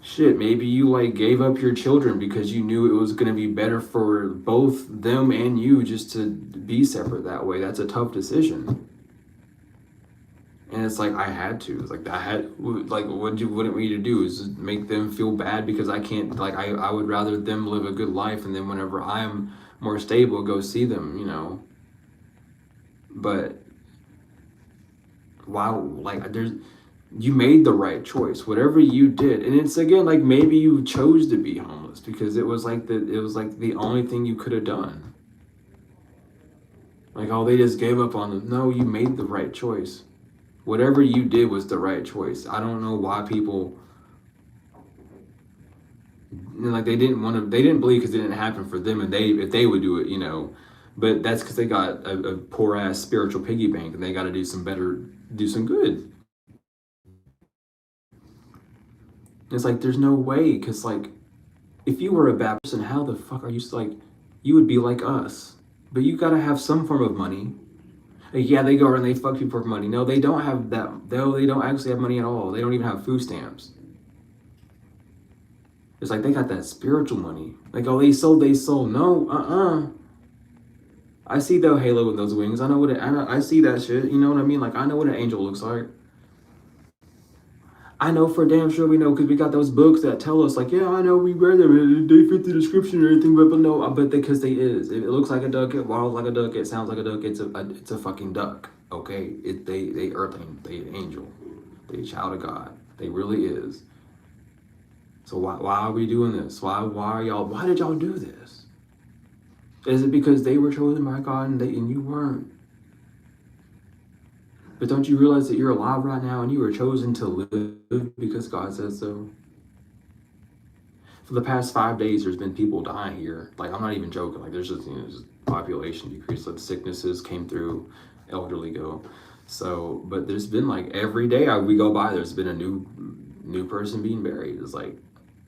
Shit, maybe you, like, gave up your children because you knew it was going to be better for both them and you just to be separate that way. That's a tough decision. And it's like, I had to. It's like, what you wanted me to do is make them feel bad because I can't, like, I would rather them live a good life, and then whenever I'm more stable, go see them, you know. But wow, like, you made the right choice, whatever you did. And it's, again, like, maybe you chose to be homeless because it was like the only thing you could have done. Like, oh, they just gave up on them. No, you made the right choice. Whatever you did was the right choice. I don't know why people, like, they didn't believe because it didn't happen for them, and if they would do it, you know. But that's because they got a poor ass spiritual piggy bank, and they got to do some good. It's like, there's no way, because, like, if you were a bad person, how the fuck are you, like, you would be like us. But you got to have some form of money. Like, yeah, they go around and they fuck people for money. No, they don't have that. No, they don't actually have money at all. They don't even have food stamps. It's like they got that spiritual money. Like, oh, they sold. No, I see the halo with those wings. I see that shit. You know what I mean? Like, I know what an angel looks like. I know for damn sure we know, because we got those books that tell us, like, yeah, I know, we read them, they fit the description or anything, but no, but because they is. It looks like a duck, it waddles like a duck, it sounds like a duck, it's a fucking duck, okay? They earthling, they angel, they child of God, they really is. So why are we doing this? Why did y'all do this? Is it because they were chosen by God and you weren't? But don't you realize that you're alive right now and you were chosen to live because God says so? For the past 5 days, there's been people dying here. Like, I'm not even joking. Like, there's just, just population decrease. Like, sicknesses came through, elderly go. So, but there's been, like, every day we go by, there's been a new person being buried. It's like,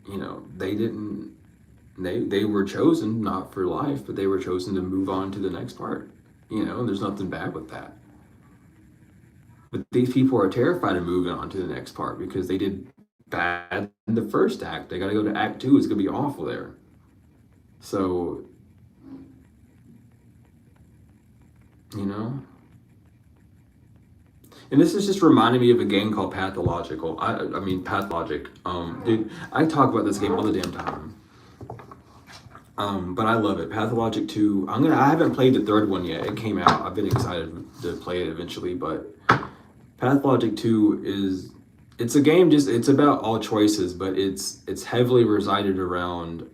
you know, they were chosen not for life, but they were chosen to move on to the next part. You know, there's nothing bad with that. But these people are terrified of moving on to the next part because they did bad in the first act. They got to go to act 2. It's going to be awful there. So, you know. And this is just reminding me of a game called Pathological. Pathologic. Dude, I talk about this game all the damn time. But I love it. Pathologic 2. I haven't played the third one yet. It came out. I've been excited to play it eventually, but Pathologic 2 it's a game, it's about all choices, but it's heavily resided around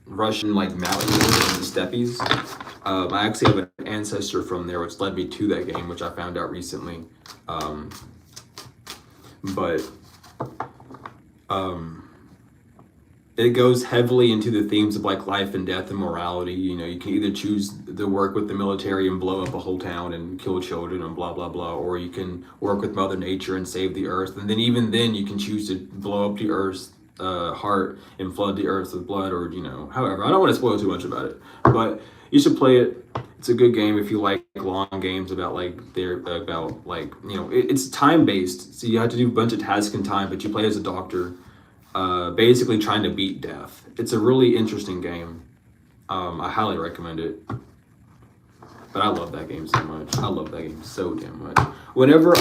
Russian like mountains in the steppes. I actually have an ancestor from there, which led me to that game, which I found out recently. Um, but it goes heavily into the themes of like life and death and morality. You know, you can either choose to work with the military and blow up a whole town and kill children and blah blah blah, or you can work with Mother Nature and save the earth. And then even then, you can choose to blow up the earth's heart and flood the earth with blood, or you know, however. I don't want to spoil too much about it, but you should play it. It's a good game if you like long games about like it's time based, so you have to do a bunch of tasks in time, but you play as a doctor. Basically trying to beat death. It's a really interesting game. I highly recommend it. But I love that game so much. I love that game so damn much. Whenever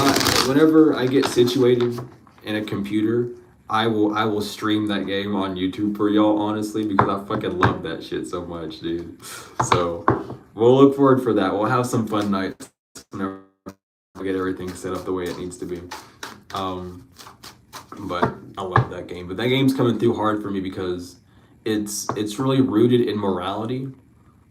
I get situated in a computer, I will stream that game on YouTube for y'all, honestly, because I fucking love that shit so much, dude. So we'll look forward for that. We'll have some fun nights whenever we get everything set up the way it needs to be. But I love that game. But that game's coming through hard for me because it's really rooted in morality.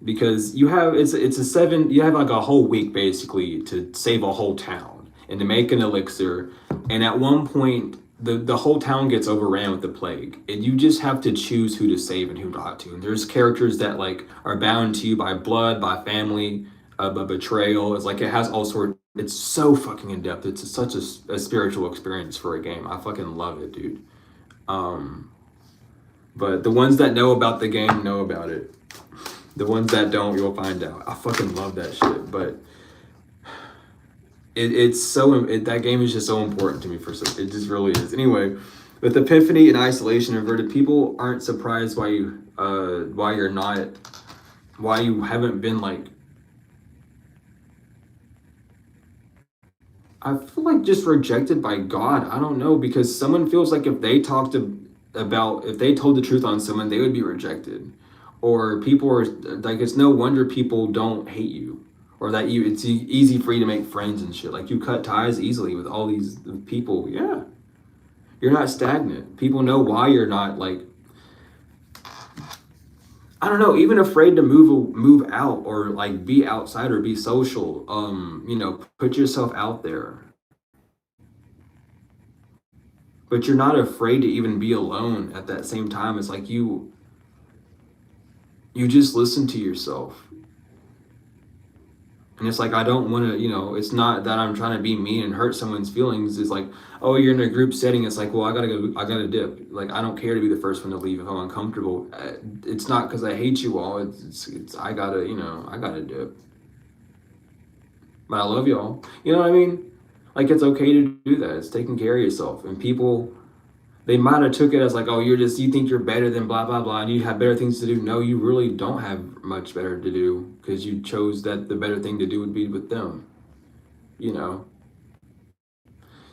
Because you have you have like a whole week basically to save a whole town and to make an elixir. And at one point the whole town gets overran with the plague. And you just have to choose who to save and who not to. And there's characters that like are bound to you by blood, by family, by betrayal. It's like it has all sorts. It's so fucking in depth. It's such a spiritual experience for a game. I fucking love it, dude. But the ones that know about the game know about it. The ones that don't, you'll find out. I fucking love that shit. But that game is just so important to me it just really is. Anyway, with Epiphany and Isolation inverted, people aren't surprised why you haven't been like. I feel like just rejected by God. I don't know, because someone feels like if they told the truth on someone, they would be rejected. Or people are like, it's no wonder people don't hate you, or that it's easy for you to make friends and shit. Like you cut ties easily with all these people. Yeah, you're not stagnant. People know why you're not like, I don't know, even afraid to move out or like be outside or be social. Put yourself out there. But you're not afraid to even be alone at that same time. It's like you just listen to yourself. And it's like, I don't want to, it's not that I'm trying to be mean and hurt someone's feelings. It's like, oh, you're in a group setting. It's like, well, I gotta dip. Like, I don't care to be the first one to leave if I'm uncomfortable. It's not because I hate you all. I gotta dip. But I love y'all. You know what I mean? Like, it's okay to do that. It's taking care of yourself. And people, they might have took it as like, oh, you think you're better than blah, blah, blah, and you have better things to do. No, you really don't have much better to do, because you chose that the better thing to do would be with them,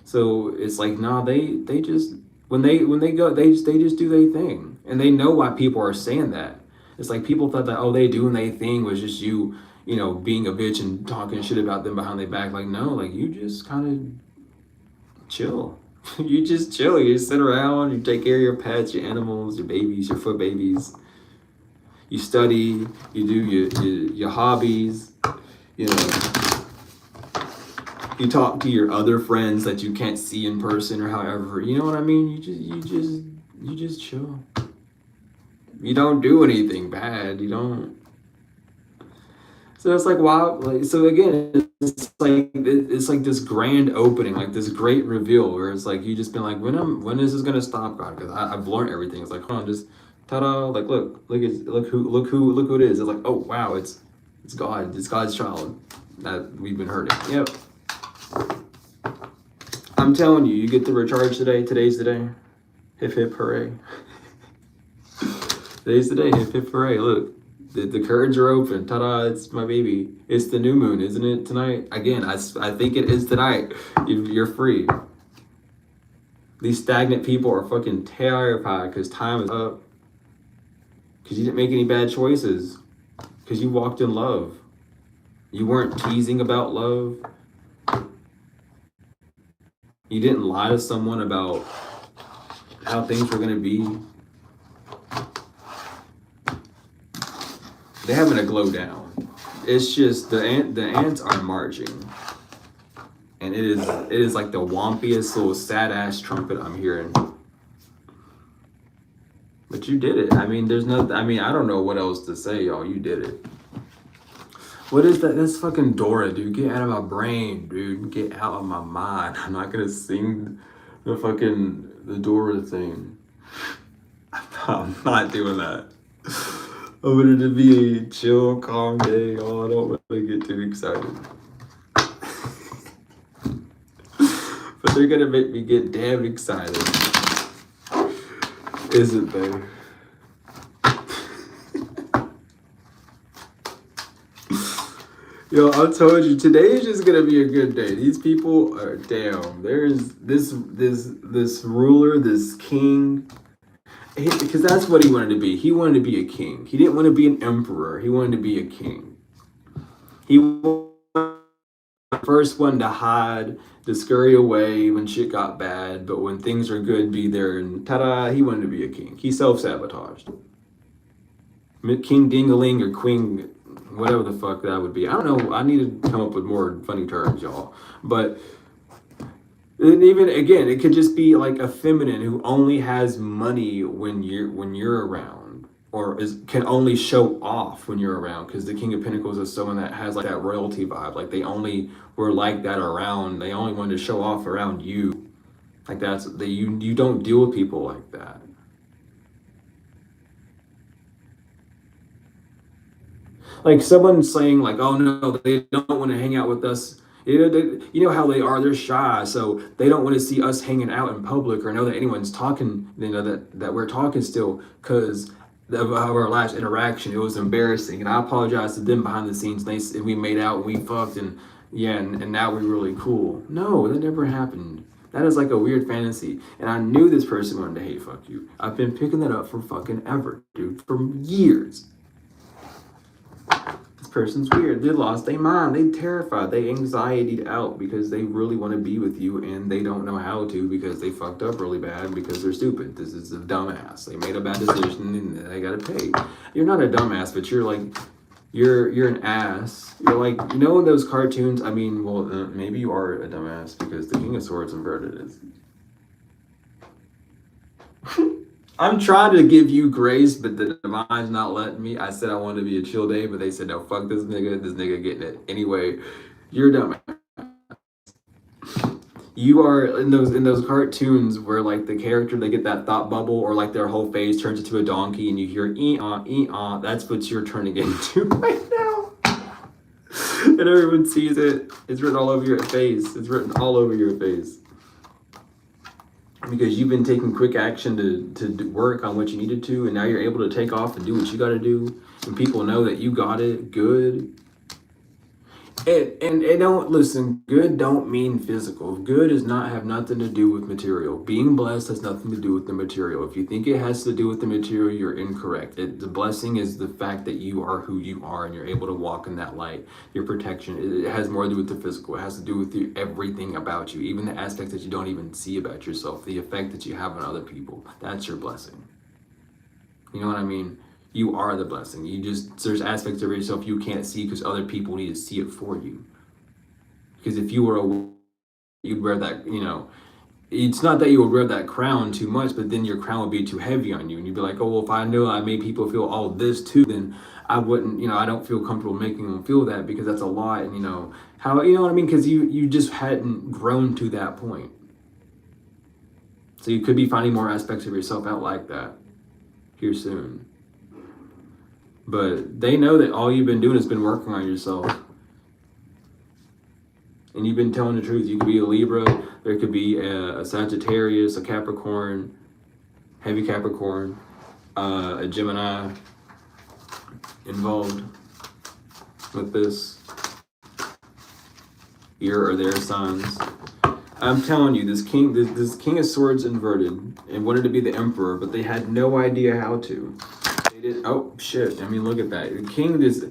So it's like, nah, they just, when they go, they just do their thing. And they know why people are saying that. It's like people thought that, oh, they doing their thing was just you being a bitch and talking shit about them behind their back. Like, no, like, you just kind of chill. You just chill. You sit around, you take care of your pets, your animals, your babies, your fur babies. You study, you do your hobbies, you talk to your other friends that you can't see in person or however, you know what I mean? You just chill. You don't do anything bad. You don't. So it's like, wow. Like, so again, it's like this grand opening, like this great reveal, where it's like you just been like, when is this gonna stop, God? Because I've learned everything. It's like, hold on, just ta-da! Like, look who it is. It's like, oh wow, it's God. It's God's child that we've been hurting. Yep. I'm telling you, you get to recharge today. Today's the day. Hip hip hooray. Today's the day. Hip hip hooray. Look. The curtains are open. Ta-da, it's my baby. It's the new moon, isn't it, tonight? Again, I think it is tonight. You're free. These stagnant people are fucking terrified because time is up. Because you didn't make any bad choices. Because you walked in love. You weren't teasing about love. You didn't lie to someone about how things were going to be. They having a glow down. It's just the ants are marching, and it is like the wompiest little sad ass trumpet I'm hearing. But you did it. I mean, there's no. I mean, I don't know what else to say, y'all. You did it. What is that? That's fucking Dora, dude. Get out of my brain, dude. Get out of my mind. I'm not gonna sing the Dora thing. I'm not doing that. I want it to be a chill, calm day. Oh, I don't want to get too excited. But they're gonna make me get damn excited. Isn't they? Yo, I told you, today is just gonna be a good day. These people are damn. There's this ruler, this king. Because that's what he wanted to be. He wanted to be a king. He didn't want to be an emperor. He wanted to be a king. He was the first one to hide, to scurry away when shit got bad, but when things are good, be there, and ta-da, he wanted to be a king. He self-sabotaged. King Dingaling or Queen, whatever the fuck that would be. I don't know. I need to come up with more funny terms, y'all. But even again, it could just be like a feminine who only has money when you're around, or can only show off when you're around. Because the King of Pentacles is someone that has like that royalty vibe. Like they only were like that around. They only wanted to show off around you. Like you don't deal with people like that. Like someone saying like, oh no, they don't want to hang out with us. You know how they are, they're shy, so they don't want to see us hanging out in public or know that anyone's talking, you know, that we're talking still, because of our last interaction. It was embarrassing, and I apologize to them behind the scenes. We made out and we fucked, and yeah, and now we're really cool. No, that never happened. That is like a weird fantasy, and I knew this person wanted to hate fuck you. I've been picking that up for fucking ever, dude, for years. Person's weird. They lost their mind. They terrified. They anxietied out because they really want to be with you and they don't know how to because they fucked up really bad because they're stupid. This is a dumbass. They made a bad decision and they gotta pay. You're not a dumbass, but you're an ass. You're like, you know, in those cartoons. I mean, well, maybe you are a dumbass because the King of Swords inverted is. I'm trying to give you grace, but the divine's not letting me. I said I wanted to be a chill day, but they said, no, fuck this nigga getting it. Anyway, you're dumb. You are in those cartoons where like the character, they get that thought bubble or like their whole face turns into a donkey and you hear ee-ah, that's what you're turning into right now. And everyone sees it. It's written all over your face. It's written all over your face. Because you've been taking quick action to work on what you needed to, and now you're able to take off and do what you got to do, and people know that you got it good. And don't listen. Good don't mean physical. Good does not have nothing to do with material. Being blessed has nothing to do with the material. If you think it has to do with the material, you're incorrect. The blessing is the fact that you are who you are, and you're able to walk in that light. Your protection. It has more to do with the physical. It has to do with everything about you, even the aspects that you don't even see about yourself. The effect that you have on other people. That's your blessing. You know what I mean? You are the blessing. There's aspects of yourself you can't see because other people need to see it for you. Because if you were you'd wear that, you know, it's not that you would wear that crown too much, but then your crown would be too heavy on you. And you'd be like, oh, well, if I knew I made people feel all this too, then I wouldn't, you know, I don't feel comfortable making them feel that because that's a lot. And, you know, you know what I mean? Because you just hadn't grown to that point. So you could be finding more aspects of yourself out like that here soon. But they know that all you've been doing has been working on yourself. And you've been telling the truth. You could be a Libra. There could be a Sagittarius, a Capricorn, heavy Capricorn, a Gemini involved with this. Your or their signs. I'm telling you, this King of Swords inverted and wanted to be the Emperor, but they had no idea how to. Oh shit! I mean, look at that. The king he's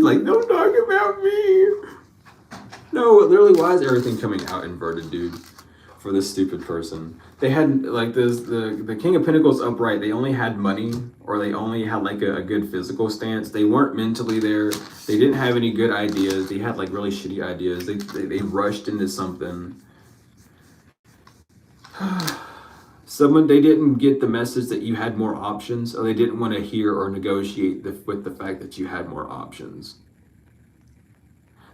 like, don't talk about me. No, literally, why is everything coming out inverted, dude? for this stupid person. They had like this the King of Pentacles upright. They only had money, or they only had like a good physical stance. They weren't mentally there. They didn't have any good ideas. They had like really shitty ideas. They rushed into something. They didn't get the message that you had more options, or they didn't want to hear or negotiate with the fact that you had more options.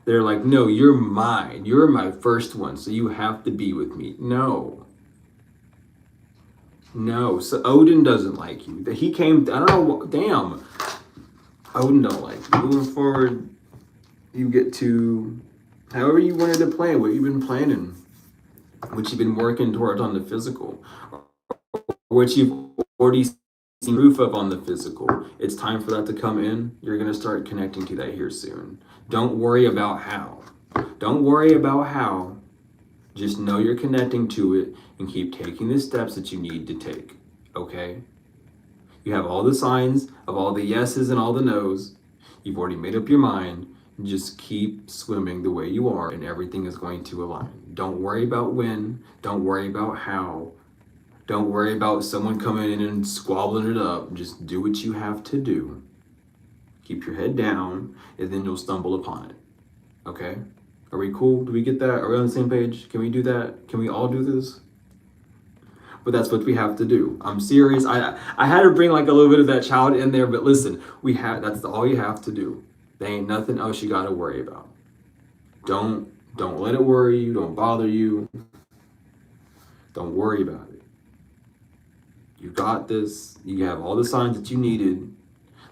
They're like, no, you're mine. You're my first one, so you have to be with me. No. No. So Odin doesn't like you. He came, I don't know, damn. Odin don't like you. Moving forward, you get to, however you wanted to plan, what you've been planning, what you've been working towards on the physical, what you've already seen proof of on the physical. It's time for that to come in. You're going to start connecting to that here soon. Don't worry about how. Don't worry about how. Just know you're connecting to it and keep taking the steps that you need to take. Okay? You have all the signs of all the yeses and all the nos. You've already made up your mind. Just keep swimming the way you are and everything is going to align. Don't worry about when. Don't worry about how. Don't worry about someone coming in and squabbling it up. Just do what you have to do. Keep your head down, and then you'll stumble upon it. Okay? Are we cool? Do we get that? Are we on the same page? Can we do that? Can we all do this? But that's what we have to do. I'm serious. I had to bring like a little bit of that child in there, but listen, that's all you have to do. There ain't nothing else you gotta worry about. Don't let it worry you. Don't bother you. Don't worry about it. You got this. You have all the signs that you needed.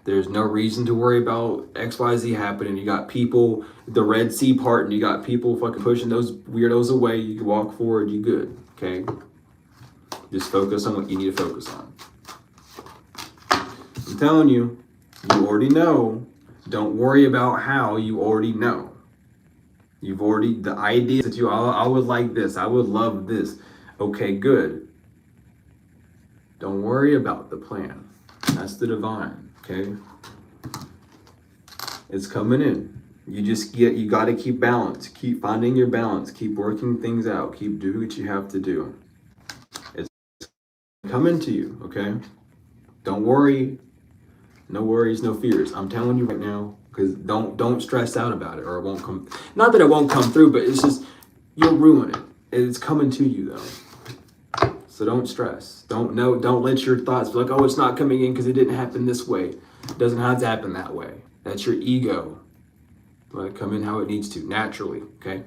There's no reason to worry about XYZ happening. You got people, the Red Sea part, and you got people fucking pushing those weirdos away. You can walk forward. You good. Okay? Just focus on what you need to focus on. I'm telling you, you already know. Don't worry about how. You already know. You've already, the idea that I would like this. I would love this. Okay, good. Don't worry about the plan. That's the divine, okay? It's coming in. You got to keep balance. Keep finding your balance. Keep working things out. Keep doing what you have to do. It's coming to you, okay? Don't worry. No worries, no fears. I'm telling you right now, because don't stress out about it, or it won't come. Not that it won't come through, but it's just, you'll ruin it. It's coming to you though. So don't stress. Don't let your thoughts be like, oh, it's not coming in because it didn't happen this way. It doesn't have to happen that way. That's your ego. Let it come in how it needs to, naturally, okay?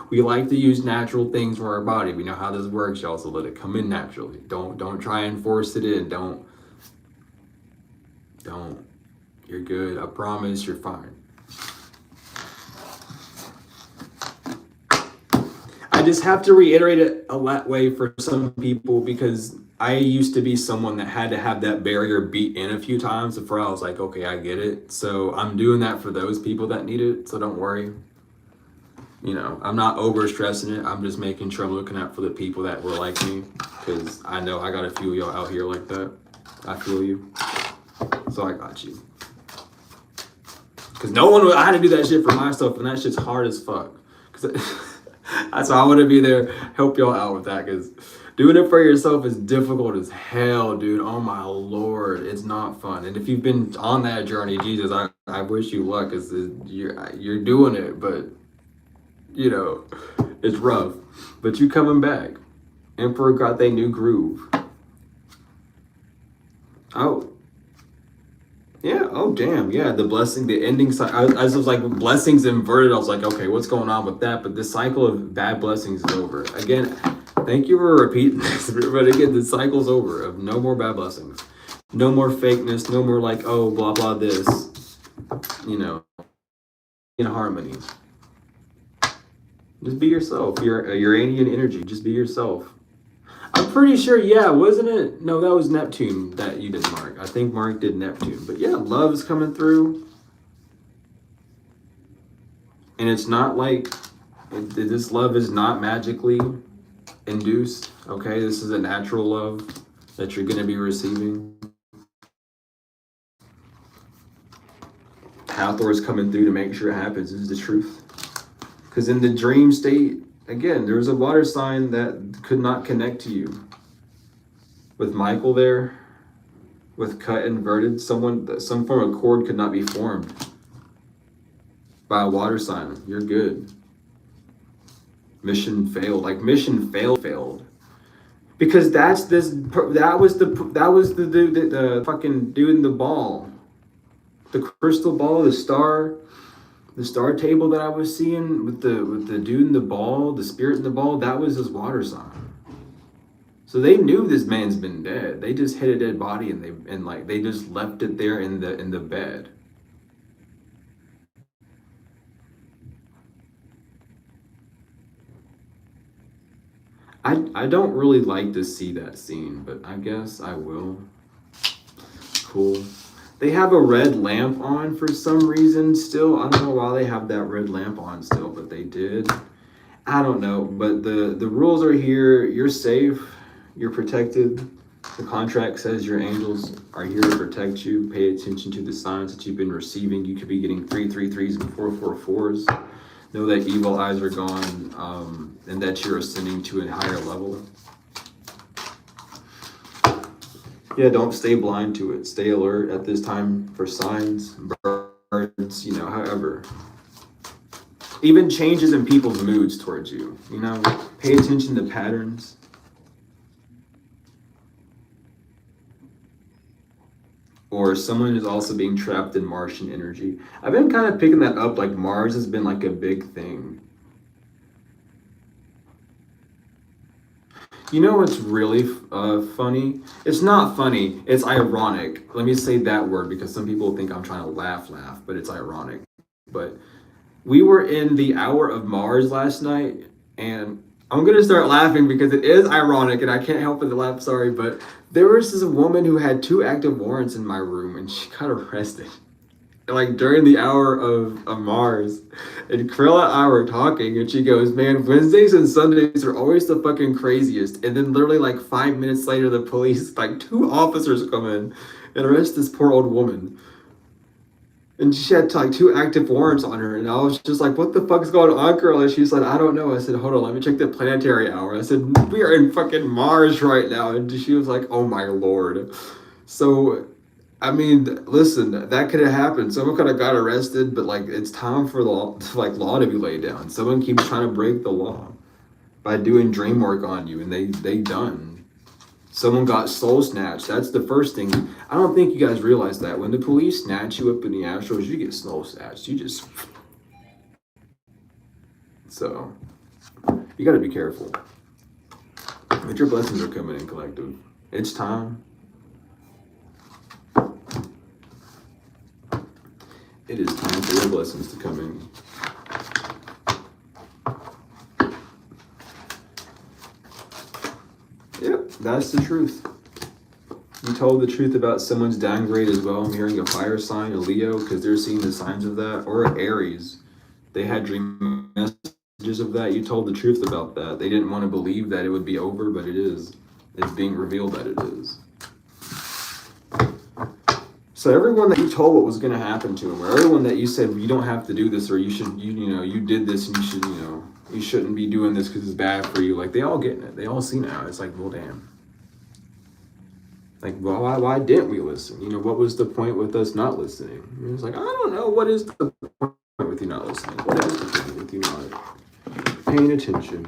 We like to use natural things for our body. We know how this works, y'all, so let it come in naturally. Don't try and force it in. Don't. You're good. I promise you're fine. I just have to reiterate it a that way for some people, because I used to be someone that had to have that barrier beat in a few times before I was like, okay, I get it. So I'm doing that for those people that need it. So don't worry. You know, I'm not over stressing it. I'm just making sure I'm looking out for the people that were like me, because I know I got a few of y'all out here like that. I feel you. So I got you. Because I had to do that shit for myself, and that shit's hard as fuck. That's why I want to be there, help y'all out with that, because doing it for yourself is difficult as hell, dude. Oh my Lord, it's not fun. And if you've been on that journey, Jesus, I wish you luck, because you're doing it, but you know, it's rough. But you coming back. Emperor got their new groove. Oh. Yeah, oh damn, yeah, the blessing, the ending, I was like, blessings inverted, I was like, okay, what's going on with that? But this cycle of bad blessings is over. Again, thank you for repeating this, but again, the cycle's over of no more bad blessings. No more fakeness, no more like, oh, blah, blah, this, you know, in harmony. Just be yourself, your Uranian energy, just be yourself. I'm pretty sure, yeah, wasn't it? No, that was Neptune that you did, Mark. I think Mark did Neptune. But yeah, love's coming through. And it's not like, this love is not magically induced, okay? This is a natural love that you're going to be receiving. Hathor is coming through to make sure it happens. This is the truth. Because in the dream state, again, there was a water sign that could not connect to you. With Michael there, with cut inverted, some form of cord could not be formed by a water sign. You're good. Mission failed. Like mission failed. Because that was the dude, the fucking dude in the ball. The crystal ball, the star table that I was seeing with the dude in the ball, the spirit in the ball, that was his water sign. So they knew this man's been dead. They just hit a dead body and they just left it there in the bed. I don't really like to see that scene, but I guess I will. Cool. They have a red lamp on for some reason still. I don't know why they have that red lamp on still, but they did. I don't know, but the rules are here. You're safe. You're protected. The contract says your angels are here to protect you. Pay attention to the signs that you've been receiving. You could be getting 333s and 444s. Know that evil eyes are gone, and that you're ascending to a higher level. Yeah, don't stay blind to it. Stay alert at this time for signs, birds, however. Even changes in people's moods towards you, pay attention to patterns. Or someone is also being trapped in Martian energy. I've been kind of picking that up, like Mars has been like a big thing. You know what's really funny? It's not funny, it's ironic. Let me say that word because some people think I'm trying to laugh, but it's ironic. But we were in the hour of Mars last night, and I'm gonna start laughing because it is ironic and I can't help but to laugh, sorry, but there was this woman who had 2 active warrants in my room and she got arrested. Like during the hour of Mars. And Krilla and I were talking and she goes, man, Wednesdays and Sundays are always the fucking craziest. And then literally like 5 minutes later, the police, like 2 officers come in and arrest this poor old woman. And she had like 2 active warrants on her. And I was just like, what the fuck is going on, girl? And she said, I don't know. I said, hold on, let me check the planetary hour. I said, we are in fucking Mars right now. And she was like, oh my Lord. So, I mean, listen, that could have happened. Someone could have got arrested, but like, it's time for law to be laid down. Someone keeps trying to break the law by doing dream work on you, and they done. Someone got soul snatched. That's the first thing. I don't think you guys realize that. When the police snatch you up in the astrals, you get soul snatched. You just... So, you gotta be careful. But your blessings are coming in, collective. It's time. It is time for your blessings to come in. Yep, that's the truth. You told the truth about someone's downgrade as well. I'm hearing a fire sign, a Leo, because they're seeing the signs of that. Or Aries. They had dream messages of that. You told the truth about that. They didn't want to believe that it would be over, but it is. It's being revealed that it is. So everyone that you told what was going to happen to him, or everyone that you said you don't have to do this, or you should, you did this and you should, you shouldn't be doing this because it's bad for you. Like, they all getting it. They all see now. It's like, well, damn. Like, well, why didn't we listen? What was the point with us not listening? And it's like, I don't know. What is the point with you not listening? What is the point with you not paying attention?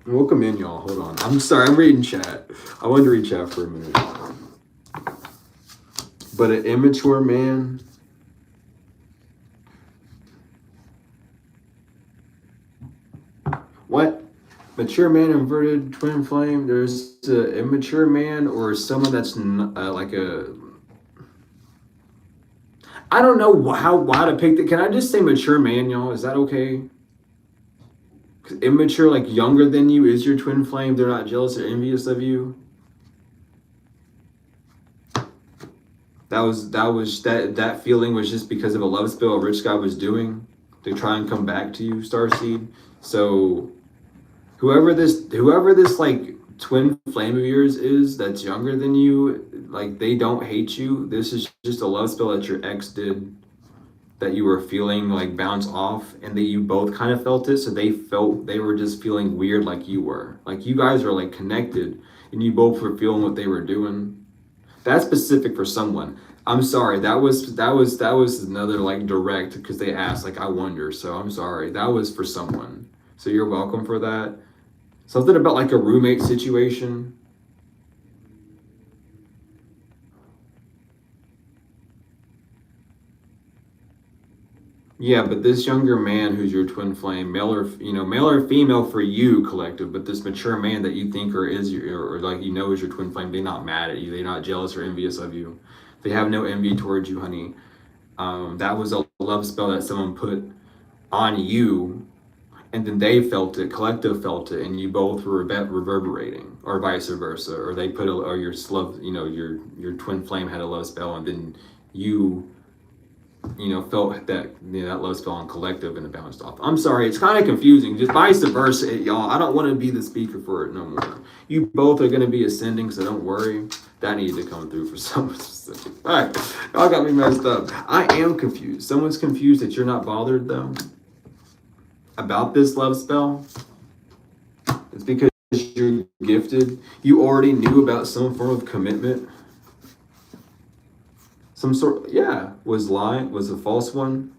Welcome in, y'all. Hold on. I'm sorry. I'm reading chat. I wanted to read chat for a minute. But an immature man... What? Mature man, inverted twin flame. There's an immature man or someone that's like a... I don't know why to pick that. Can I just say mature man, y'all? Is that okay? Immature, like younger than you, is your twin flame. They're not jealous or envious of you. That feeling was just because of a love spell a rich guy was doing to try and come back to you, Starseed. So whoever this like twin flame of yours is that's younger than you, like they don't hate you. This is just a love spell that your ex did that you were feeling like bounce off, and that you both kind of felt it. So they were just feeling weird like you were. Like you guys are like connected and you both were feeling what they were doing. That's specific for someone. I'm sorry. That was another like direct because they asked like I wonder. So I'm sorry. That was for someone. So you're welcome for that. Something about like a roommate situation. Yeah, but this younger man who's your twin flame, male or female for you, collective, but this mature man that you think or like is your twin flame, they're not mad at you. They're not jealous or envious of you. They have no envy towards you, honey. That was a love spell that someone put on you, and then they felt it, collective felt it, and you both were reverberating, or vice versa, or they put or your love, your twin flame had a love spell, and then you felt that that love spell on collective and it bounced off. I'm sorry, it's kind of confusing. Just vice versa, y'all. I don't want to be the speaker for it no more. You both are going to be ascending, so don't worry. That needed to come through for someone specific. All right, y'all got me messed up. I am confused. Someone's confused that you're not bothered though about this love spell. It's because you're gifted. You already knew about some form of commitment. Some sort, yeah, was a false one,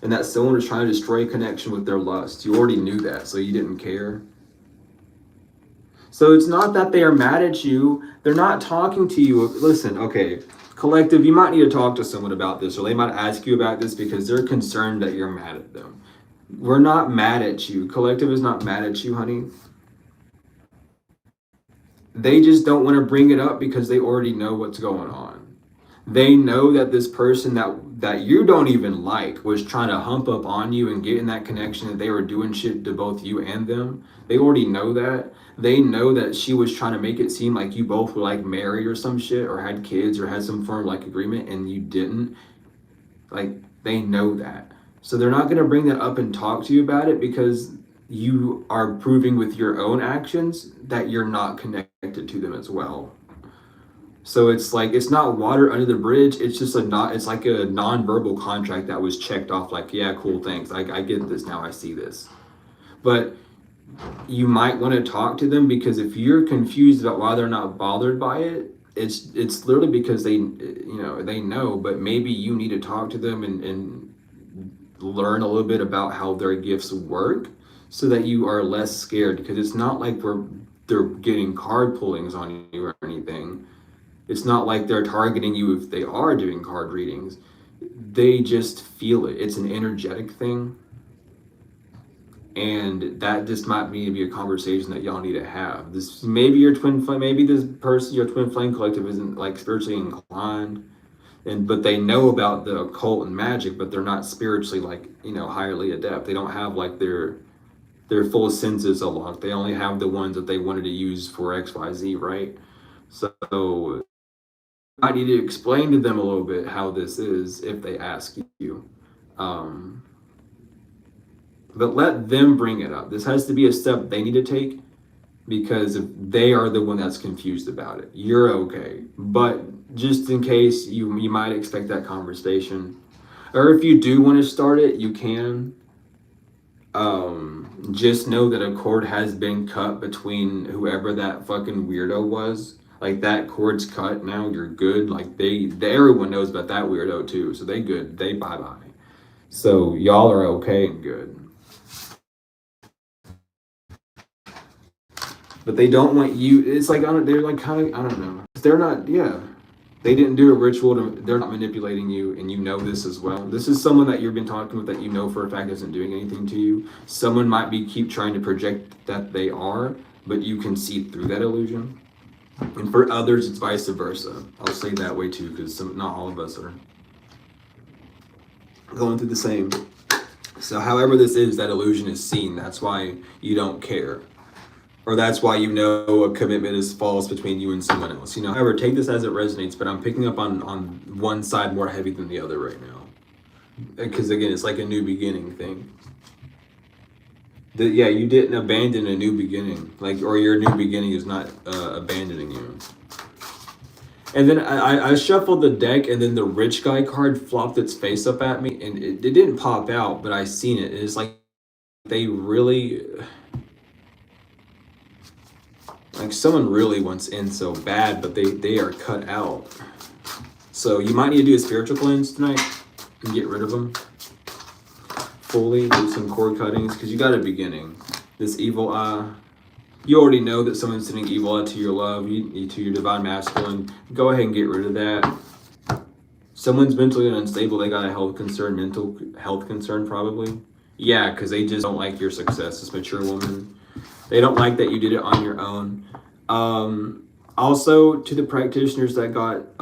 and that someone was trying to destroy connection with their lust. You already knew that, so you didn't care. So it's not that they are mad at you. They're not talking to you. Listen, okay, collective, you might need to talk to someone about this, or they might ask you about this because they're concerned that you're mad at them. We're not mad at you. Collective is not mad at you, honey. They just don't want to bring it up because they already know what's going on. They know that this person that you don't even like was trying to hump up on you and get in that connection, that they were doing shit to both you and them. They already know that. They know that she was trying to make it seem like you both were like married or some shit, or had kids or had some form of like agreement, and you didn't. Like, they know that. So they're not going to bring that up and talk to you about it because you are proving with your own actions that you're not connected to them as well. So it's like, it's not water under the bridge. It's just it's like a non-verbal contract that was checked off. Like, yeah, cool, thanks. I get this now. I see this. But you might want to talk to them, because if you're confused about why they're not bothered by it, it's literally because they know, but maybe you need to talk to them and learn a little bit about how their gifts work so that you are less scared, because it's not like they're getting card pullings on you or anything. It's not like they're targeting you if they are doing card readings. They just feel it. It's an energetic thing. And that just might need to be a conversation that y'all need to have. Maybe your twin flame, maybe this person, your twin flame collective isn't like spiritually inclined, but they know about the occult and magic, but they're not spiritually like, highly adept. They don't have like their full senses unlocked. They only have the ones that they wanted to use for XYZ, right? So I need to explain to them a little bit how this is if they ask you. But let them bring it up. This has to be a step they need to take, because if they are the one that's confused about it, you're okay. But just in case, you might expect that conversation. Or if you do want to start it, you can. Just know that a cord has been cut between whoever that fucking weirdo was. Like, that cord's cut now, you're good. Like, everyone knows about that weirdo too, so they good. They bye-bye. So y'all are okay and good. But they don't want you, it's like, they're like kind of, I don't know. They're not, yeah. They didn't do a ritual, they're not manipulating you, and you know this as well. This is someone that you've been talking with that you know for a fact isn't doing anything to you. Someone might keep trying to project that they are, but you can see through that illusion. And for others, it's vice versa. I'll say that way too, because not all of us are going through the same. So however this is, that illusion is seen. That's why you don't care. Or that's why you know a commitment is false between you and someone else. However, take this as it resonates, but I'm picking up on one side more heavy than the other right now. Because again, it's like a new beginning thing. Yeah, you didn't abandon a new beginning, like, or your new beginning is not abandoning you. And then I shuffled the deck, and then the rich guy card flopped its face up at me, and it didn't pop out, but I seen it. It's like they really, like someone really wants in so bad, but they are cut out. So you might need to do a spiritual cleanse tonight and get rid of them fully. Do some cord cuttings because you got a beginning. This evil eye. You already know that someone's sending evil to your love, to your divine masculine. Go ahead and get rid of that. Someone's mentally unstable. They got a health concern, mental health concern probably. Yeah, because they just don't like your success. This mature woman. They don't like that you did it on your own. Also, to the practitioners that got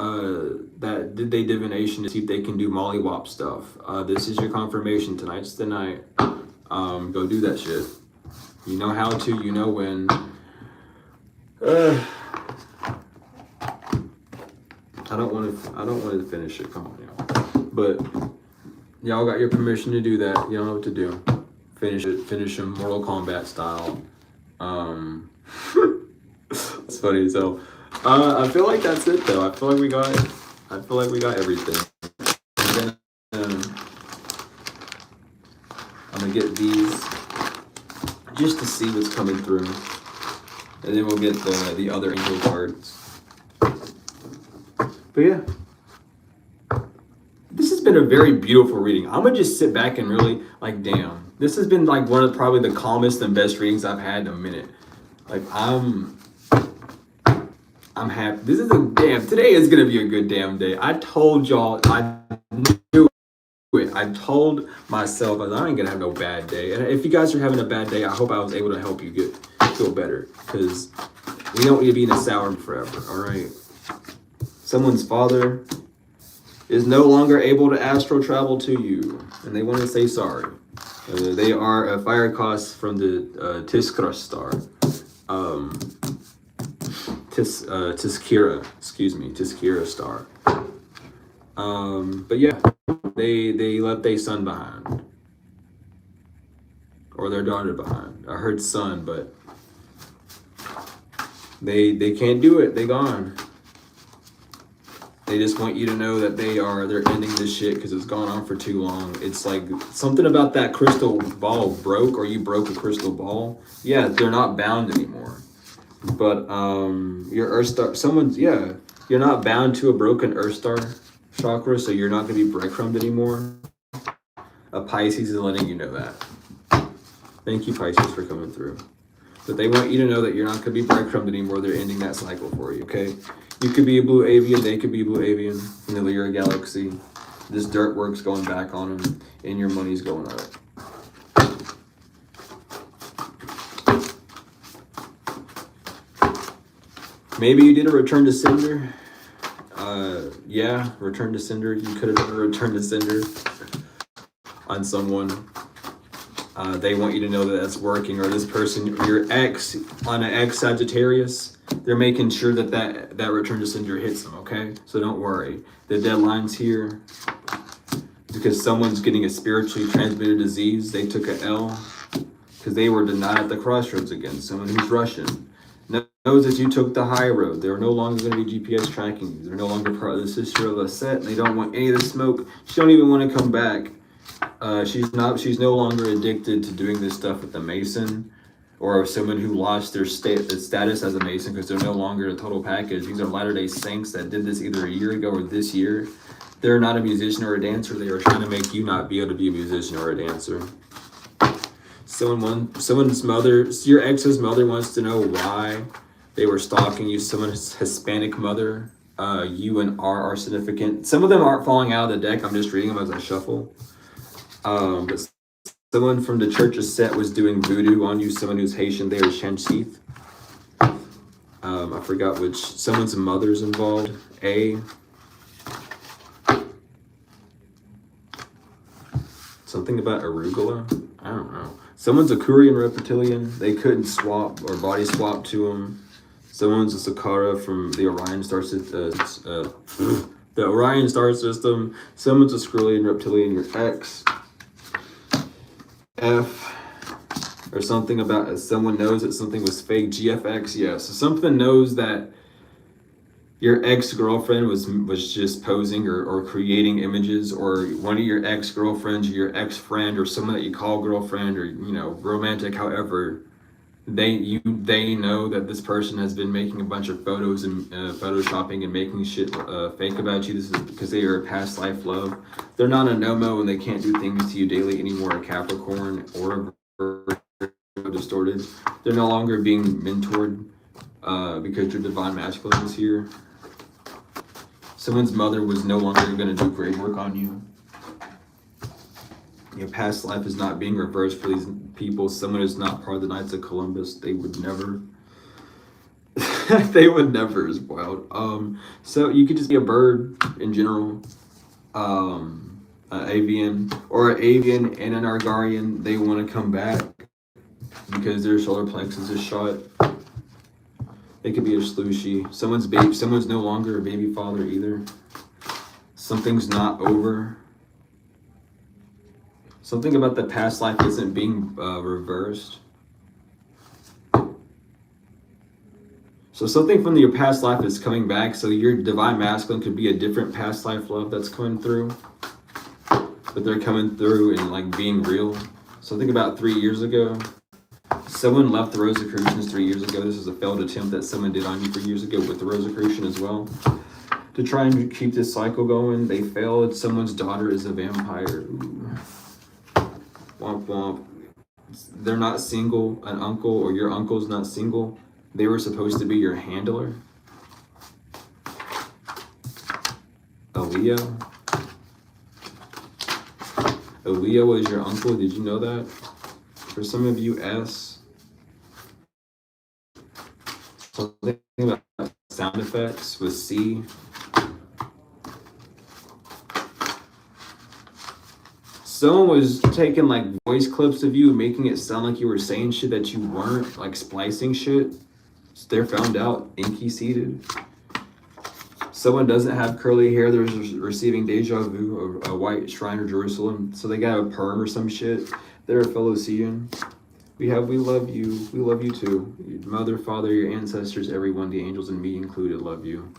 that did they divination to see if they can do mollywop stuff. This is your confirmation. Tonight's the night. Go do that shit. You know how to, you know when. I don't want to finish it. Come on, y'all. But y'all got your permission to do that. You don't know what to do. Finish it. Finish them Mortal Kombat style. It's funny. So, I feel like that's it though. I feel like we got everything. And then, I'm gonna get these just to see what's coming through, and then we'll get the other angel cards. But yeah, this has been a very beautiful reading. I'm gonna just sit back and really like, damn, this has been like one of probably the calmest and best readings I've had in a minute. Like I'm happy. This is today is gonna be a good damn day. I told y'all, I knew it. I told myself I ain't gonna have no bad day. And if you guys are having a bad day, I hope I was able to help you feel better. Because we don't need to be in a sour forever, alright? Someone's father is no longer able to astral travel to you, and they want to say sorry. They are a fire cost from the Tiskra star. Tiskira star. But yeah, they left their son behind. Or their daughter behind. I heard son, but they can't do it. They gone. They just want you to know that they're ending this shit because it's gone on for too long. It's like something about that crystal ball broke, or you broke a crystal ball. Yeah, they're not bound anymore. But your Earth Star, you're not bound to a broken Earth Star chakra, so you're not going to be breadcrumbed anymore. A Pisces is letting you know that. Thank you, Pisces, for coming through. But they want you to know that you're not going to be breadcrumbed anymore. They're ending that cycle for you, okay? You could be a blue avian, they could be a blue avian in the Lyra galaxy. This dirt work's going back on them, and your money's going up. Maybe you did a return to sender. Yeah, return to sender. You could have done a return to sender on someone. They want you to know that that's working, or this person, your ex, on an ex Sagittarius, they're making sure that return to sender hits them, okay? So don't worry. The deadline's here because someone's getting a spiritually transmitted disease. They took an L because they were denied at the crossroads again. Someone who's Russian knows that you took the high road. They're no longer going to be GPS tracking you. They're no longer part of the sister of the set. They don't want any of the smoke. She don't even want to come back. She's no longer addicted to doing this stuff with the Mason, or someone who lost their status as a Mason because they're no longer a total package. These are Latter-day Saints that did this either a year ago or this year. They're not a musician or a dancer. They are trying to make you not be able to be a musician or a dancer. Someone's mother, your ex's mother, wants to know why they were stalking you. Someone's Hispanic mother. You and R are significant. Some of them aren't falling out of the deck. I'm just reading them as I shuffle. But someone from the church's set was doing voodoo on you. Someone who's Haitian, they are Shanshith. I forgot which. Someone's mother's involved. Something about arugula. I don't know. Someone's a Kurian reptilian. They couldn't swap or body swap to them. Someone's a Sakara from the Orion star system. The Orion star system. Someone's a Skrulian reptilian. Your ex. or something about someone knows that something was fake. GFX, yeah. So something knows that your ex-girlfriend was just posing or creating images, or one of your ex-girlfriends or your ex-friend or someone that you call girlfriend, or romantic, however, they know that this person has been making a bunch of photos and photoshopping and making shit fake about you. This is because they are a past life love. They're not a no-mo and they can't do things to you daily anymore, a Capricorn or a distorted. They're no longer being mentored because your divine masculine is here. Someone's mother was no longer going to do great work on you. Your past life is not being reversed for these people. Someone is not part of the Knights of Columbus. They would never. They would never is wild. So you could just be a bird in general. An avian or an avian and an Argarian. They want to come back because their solar plexus is shot. It could be a slushy. Someone's no longer a baby father either. Something's not over. Something about the past life isn't being reversed. So something from your past life is coming back. So your divine masculine could be a different past life love that's coming through. But they're coming through and like being real. So think about 3 years ago. Someone left the Rosicrucians 3 years ago. This is a failed attempt that someone did on you 3 years ago with the Rosicrucian as well. To try and keep this cycle going, they failed. Someone's daughter is a vampire. Ooh. Womp womp. They're not single. An uncle or your uncle's not single. They were supposed to be your handler. A Leo. A Leo is your uncle. Did you know that? For some of you, S. Something about sound effects with C. Someone was taking like voice clips of you and making it sound like you were saying shit that you weren't, like splicing shit. So they're found out, inky seated. Someone doesn't have curly hair, they're receiving deja vu, a white shrine of Jerusalem. So they got a perm or some shit. They're a fellow Seer. We love you too. Your mother, father, your ancestors, everyone, the angels and me included, love you.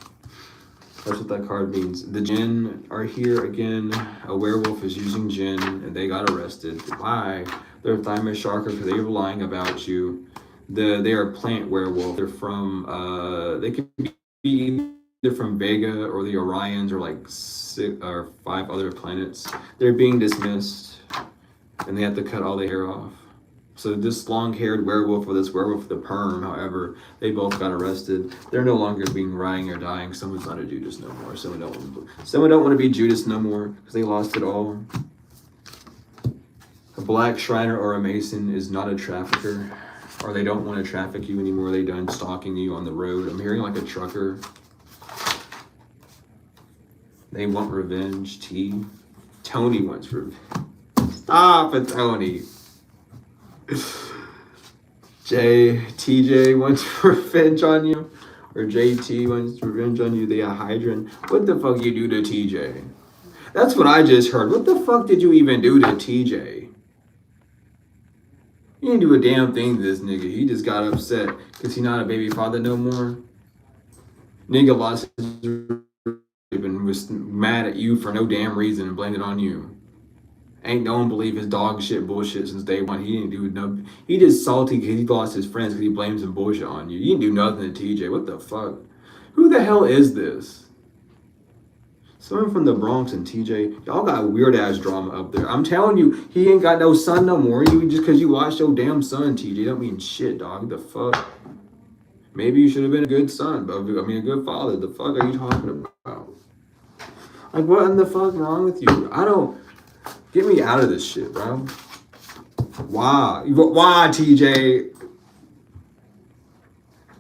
That's what that card means. The Jin are here again. A werewolf is using Jin and they got arrested. Why? They're a thymus chakra because they were lying about you. They are a plant werewolf. They're from, they could be either from Vega or the Orions or like 6 or 5 other planets. They're being dismissed and they have to cut all the hair off. So this long-haired werewolf or this werewolf with the perm, however, they both got arrested. They're no longer being rotting or dying. Someone's not a Judas no more. Someone don't want to be Judas no more because they lost it all. A black Shriner or a Mason is not a trafficker, or they don't want to traffic you anymore. They done stalking you on the road. I'm hearing like a trucker. They want revenge. T. Tony wants revenge. Stop it, Tony. TJ wants revenge on you, or JT wants revenge on you. They a Hydran. What the fuck you do to TJ? That's what I just heard. What the fuck did you even do to TJ? You didn't do a damn thing to this nigga. He just got upset because he not a baby father no more. Nigga lost his and was mad at you for no damn reason and blamed it on you. Ain't no one believe his dog shit bullshit since day one. He didn't do no. He just salty because he lost his friends because he blames some bullshit on you. You didn't do nothing to TJ. What the fuck? Who the hell is this? Someone from the Bronx and TJ. Y'all got weird ass drama up there. I'm telling you, he ain't got no son no more. You just because you lost your damn son, TJ, don't mean shit, dog. The fuck? Maybe you should have been a good son, but I mean a good father. The fuck are you talking about? Like what in the fuck wrong with you? I don't. Get me out of this shit, bro. Why? Why, TJ?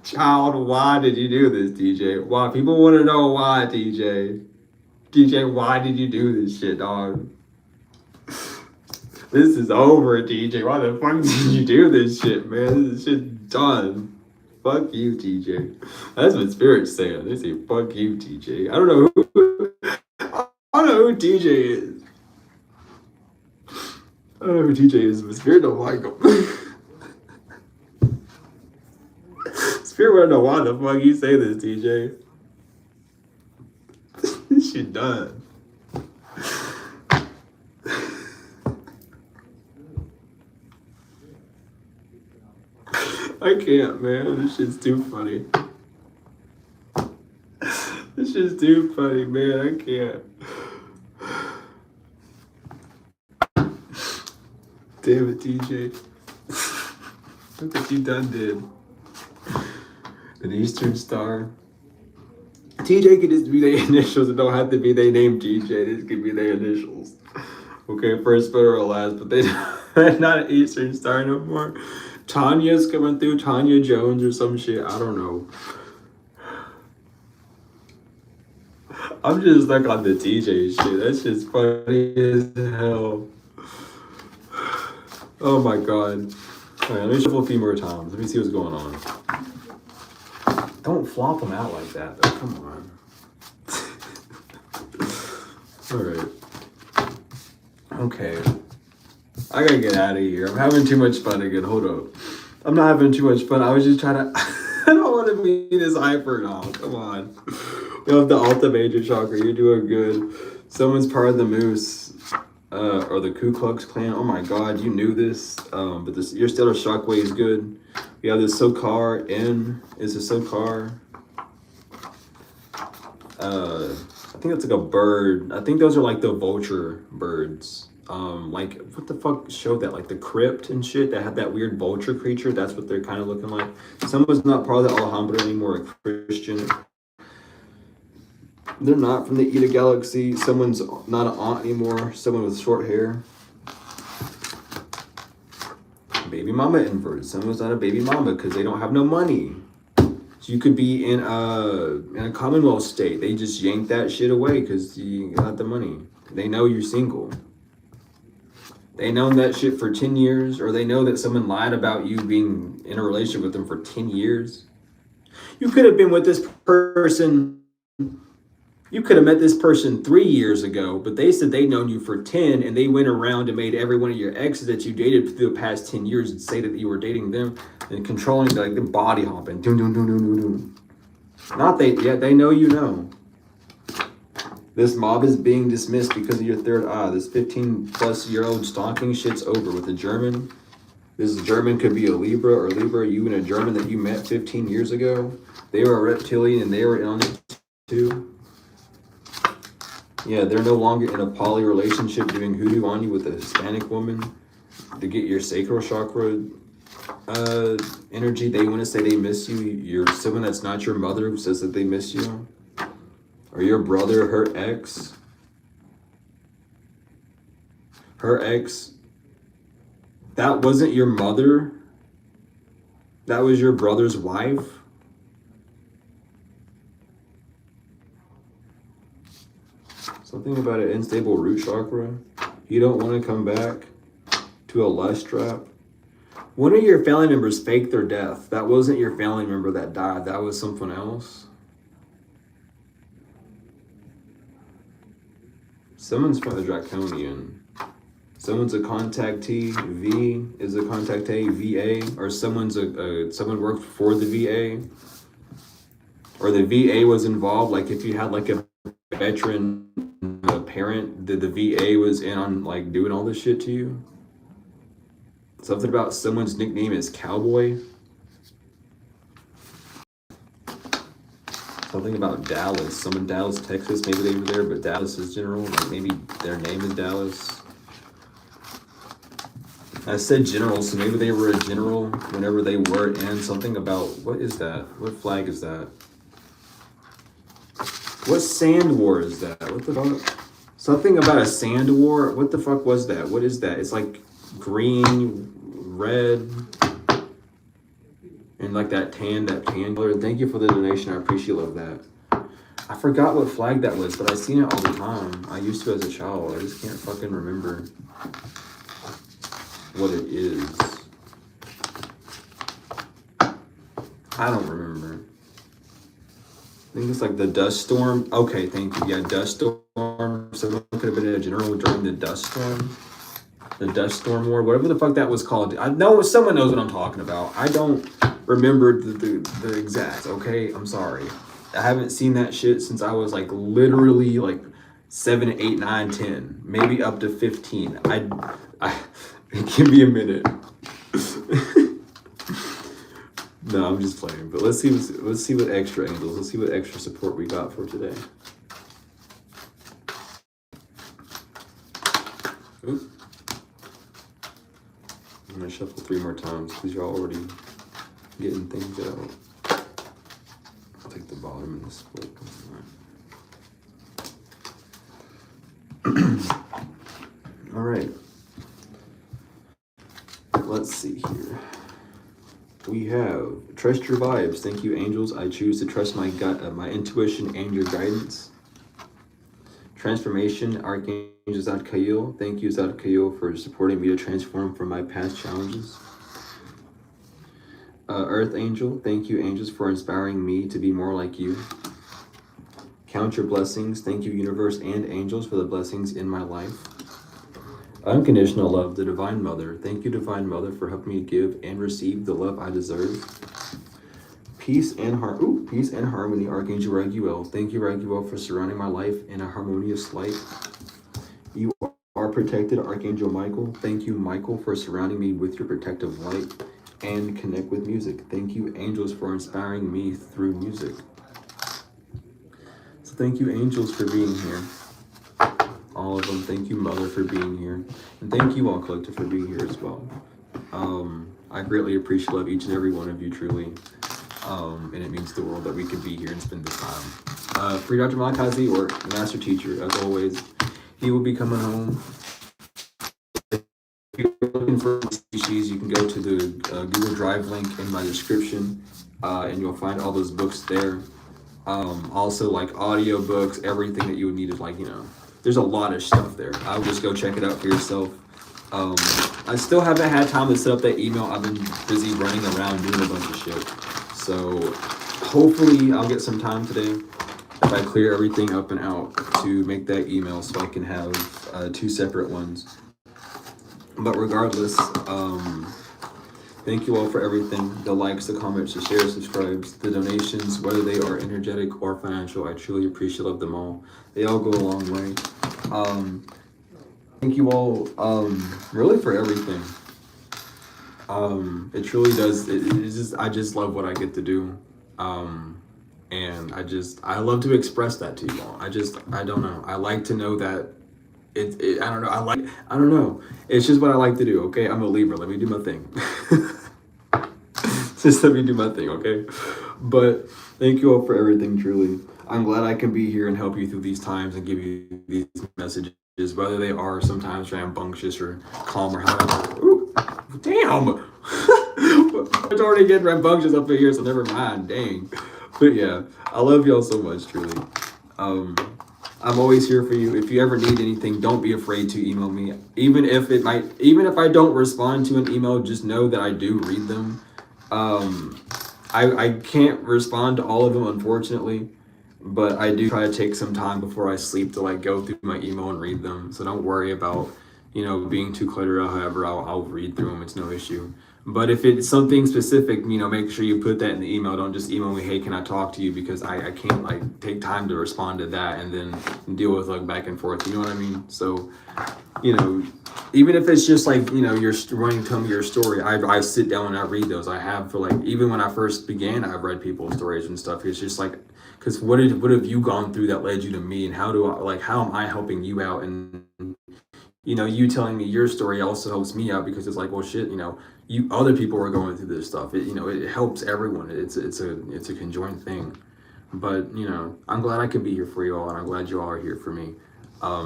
Child, why did you do this, TJ? Why? People want to know why, TJ. TJ, why did you do this shit, dog? This is over, TJ. Why the fuck did you do this shit, man? This shit's done. Fuck you, TJ. That's what Spirit's saying. They say, fuck you, TJ. I don't know who TJ is. I don't know who TJ is, but Spirit don't like him. Spirit wanna know why the fuck you say this, TJ. This shit done. I can't, man. This shit's too funny. This shit's too funny, man. I can't. Damn it, TJ. Look what you done did. An Eastern Star. TJ could just be their initials. It don't have to be their name TJ. This could be their initials. Okay, first, middle, or last. But they're not an Eastern Star no more. Tanya's coming through. Tanya Jones or some shit. I don't know. I'm just stuck on the TJ shit. That's just funny as hell. Oh my god. Alright, let me shuffle a few more times. Let me see what's going on. Don't flop them out like that, though. Come on. Alright. Okay. I gotta get out of here. I'm having too much fun again. Hold up. I'm not having too much fun. I was just trying to... I don't want to be this hyper now. Come on. We have the Alta Major Chakra. You're doing good. Someone's part of the Moose. Or the Ku Klux Klan. Oh my god, you knew this. But this, your stellar shockwave is good. We have this Sokar N. Is a Sokar. I think it's like a bird. I think those are like the vulture birds. Like what the fuck showed that? Like the crypt and shit that had that weird vulture creature. That's what they're kind of looking like. Someone's not part of the Alhambra anymore, a Christian. They're not from the Eta Galaxy. Someone's not an aunt anymore. Someone with short hair. Baby mama invert. Someone's not a baby mama because they don't have no money. So you could be in a Commonwealth state. They just yank that shit away because you got the money. They know you're single. They know that shit for 10 years, or they know that someone lied about you being in a relationship with them for 10 years. You could have been with this person. You could have met this person 3 years ago, but they said they'd known you for 10, and they went around and made every one of your exes that you dated through the past 10 years and say that you were dating them and controlling, like the body hopping. Not they, yeah, they know you know. This mob is being dismissed because of your third eye. This 15-plus-year-old stalking shit's over with a German. This German could be a Libra or Libra. You and a German that you met 15 years ago. They were a reptilian and they were on it too. Yeah, they're no longer in a poly relationship doing hoodoo on you with a Hispanic woman to get your sacral chakra energy. They want to say they miss you. You're someone that's not your mother who says that they miss you. Or your brother, her ex. Her ex. That wasn't your mother. That was your brother's wife. Something about an unstable root chakra. You don't want to come back to a lust trap. One of your family members faked their death. That wasn't your family member that died. That was someone else. Someone's from the Draconian. Someone's a contactee. V is a contactee. VA. Or someone worked for the VA. Or the VA was involved. Like if you had like a veteran a parent that the VA was in on like doing all this shit to you. Something about someone's nickname is Cowboy. Something about Dallas. Someone Dallas, Texas. Maybe they were there, but Dallas is general. Like maybe their name is Dallas. I said general, so maybe they were a general whenever they were in. Something about, what is that? What flag is that? What sand war is that? What the fuck? Something about a sand war? What the fuck was that? What is that? It's like green, red, and like that tan color. Thank you for the donation. I appreciate that. I forgot what flag that was, but I seen it all the time. I used to as a child. I just can't fucking remember what it is. I don't remember. I think it's like the dust storm. Okay, thank you. Yeah, dust storm. Someone could have been a general during the dust storm. The dust storm war, whatever the fuck that was called. I know someone knows what I'm talking about. I don't. remembered the exact. Okay, I'm sorry. I haven't seen that shit since I was like literally like 7, 8, 9, 10, maybe up to 15. Give me a minute. No, I'm just playing. But let's see what extra angels. Let's see what extra support we got for today. Oop. I'm gonna shuffle 3 more times because you're already getting things out. I'll take the bottom and the split. All right. Let's see here. We have trust your vibes. Thank you, angels. I choose to trust my gut, my intuition and your guidance. Transformation, Archangel Zadkiel. Thank you, Zadkiel, for supporting me to transform from my past challenges. Earth Angel. Thank you, angels, for inspiring me to be more like you. Count your blessings. Thank you, universe and angels, for the blessings in my life. Unconditional love, the Divine Mother. Thank you, Divine Mother, for helping me give and receive the love I deserve. Peace and harmony, Archangel Raguel. Thank you, Raguel, for surrounding my life in a harmonious light. You are protected, Archangel Michael. Thank you, Michael, for surrounding me with your protective light. And connect with music. Thank you, angels, for inspiring me through music. So thank you, angels, for being here. All of them. Thank you, Mother, for being here. And thank you all, Collective, for being here as well. I greatly appreciate love each and every one of you, truly. And it means the world that we could be here and spend this time. For Dr. Malachi, or Master Teacher, as always, he will be coming home. If you're looking for species, you can go to the Google Drive link in my description, and you'll find all those books there. Also, like audio books, everything that you would need is like, there's a lot of stuff there. I'll just go check it out for yourself. I still haven't had time to set up that email. I've been busy running around doing a bunch of shit. So hopefully I'll get some time today if I clear everything up and out to make that email so I can have 2 separate ones. But regardless, thank you all for everything. The likes, the comments, the shares, subscribes, the donations, whether they are energetic or financial. I truly appreciate them all. They all go a long way. Thank you all really for everything. It truly does. I just love what I get to do. And I love to express that to you all. I don't know. I like to know that I don't know. It's just what I like to do. Okay. I'm a Libra. Let me do my thing. Just let me do my thing. Okay. But thank you all for everything. Truly. I'm glad I can be here and help you through these times and give you these messages, whether they are sometimes rambunctious or calm or however. Ooh, damn. It's already getting rambunctious up in here, so never mind. Dang. But yeah, I love y'all so much, truly. I'm always here for you. If you ever need anything, don't be afraid to email me. Even if I don't respond to an email, just know that I do read them. I can't respond to all of them, unfortunately, but I do try to take some time before I sleep to like go through my email and read them. So don't worry about, being too cluttered or however, I'll read through them. It's no issue. But if it's something specific, make sure you put that in the email. Don't just email me, hey, can I talk to you? Because I can't like take time to respond to that and then deal with like back and forth. You know what I mean? So, even if it's just like, you're running to tell me your story, I sit down and I read those. I have for like, even when I first began, I've read people's stories and stuff. It's just like, because what have you gone through that led you to me? And how am I helping you out? And, you telling me your story also helps me out because it's like, well, shit, other people are going through this stuff. It helps everyone. It's a conjoined thing. But, I'm glad I can be here for you all, and I'm glad you all are here for me.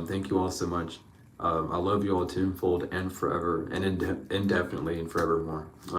Thank you all so much. I love you all tenfold and forever and indefinitely and forevermore.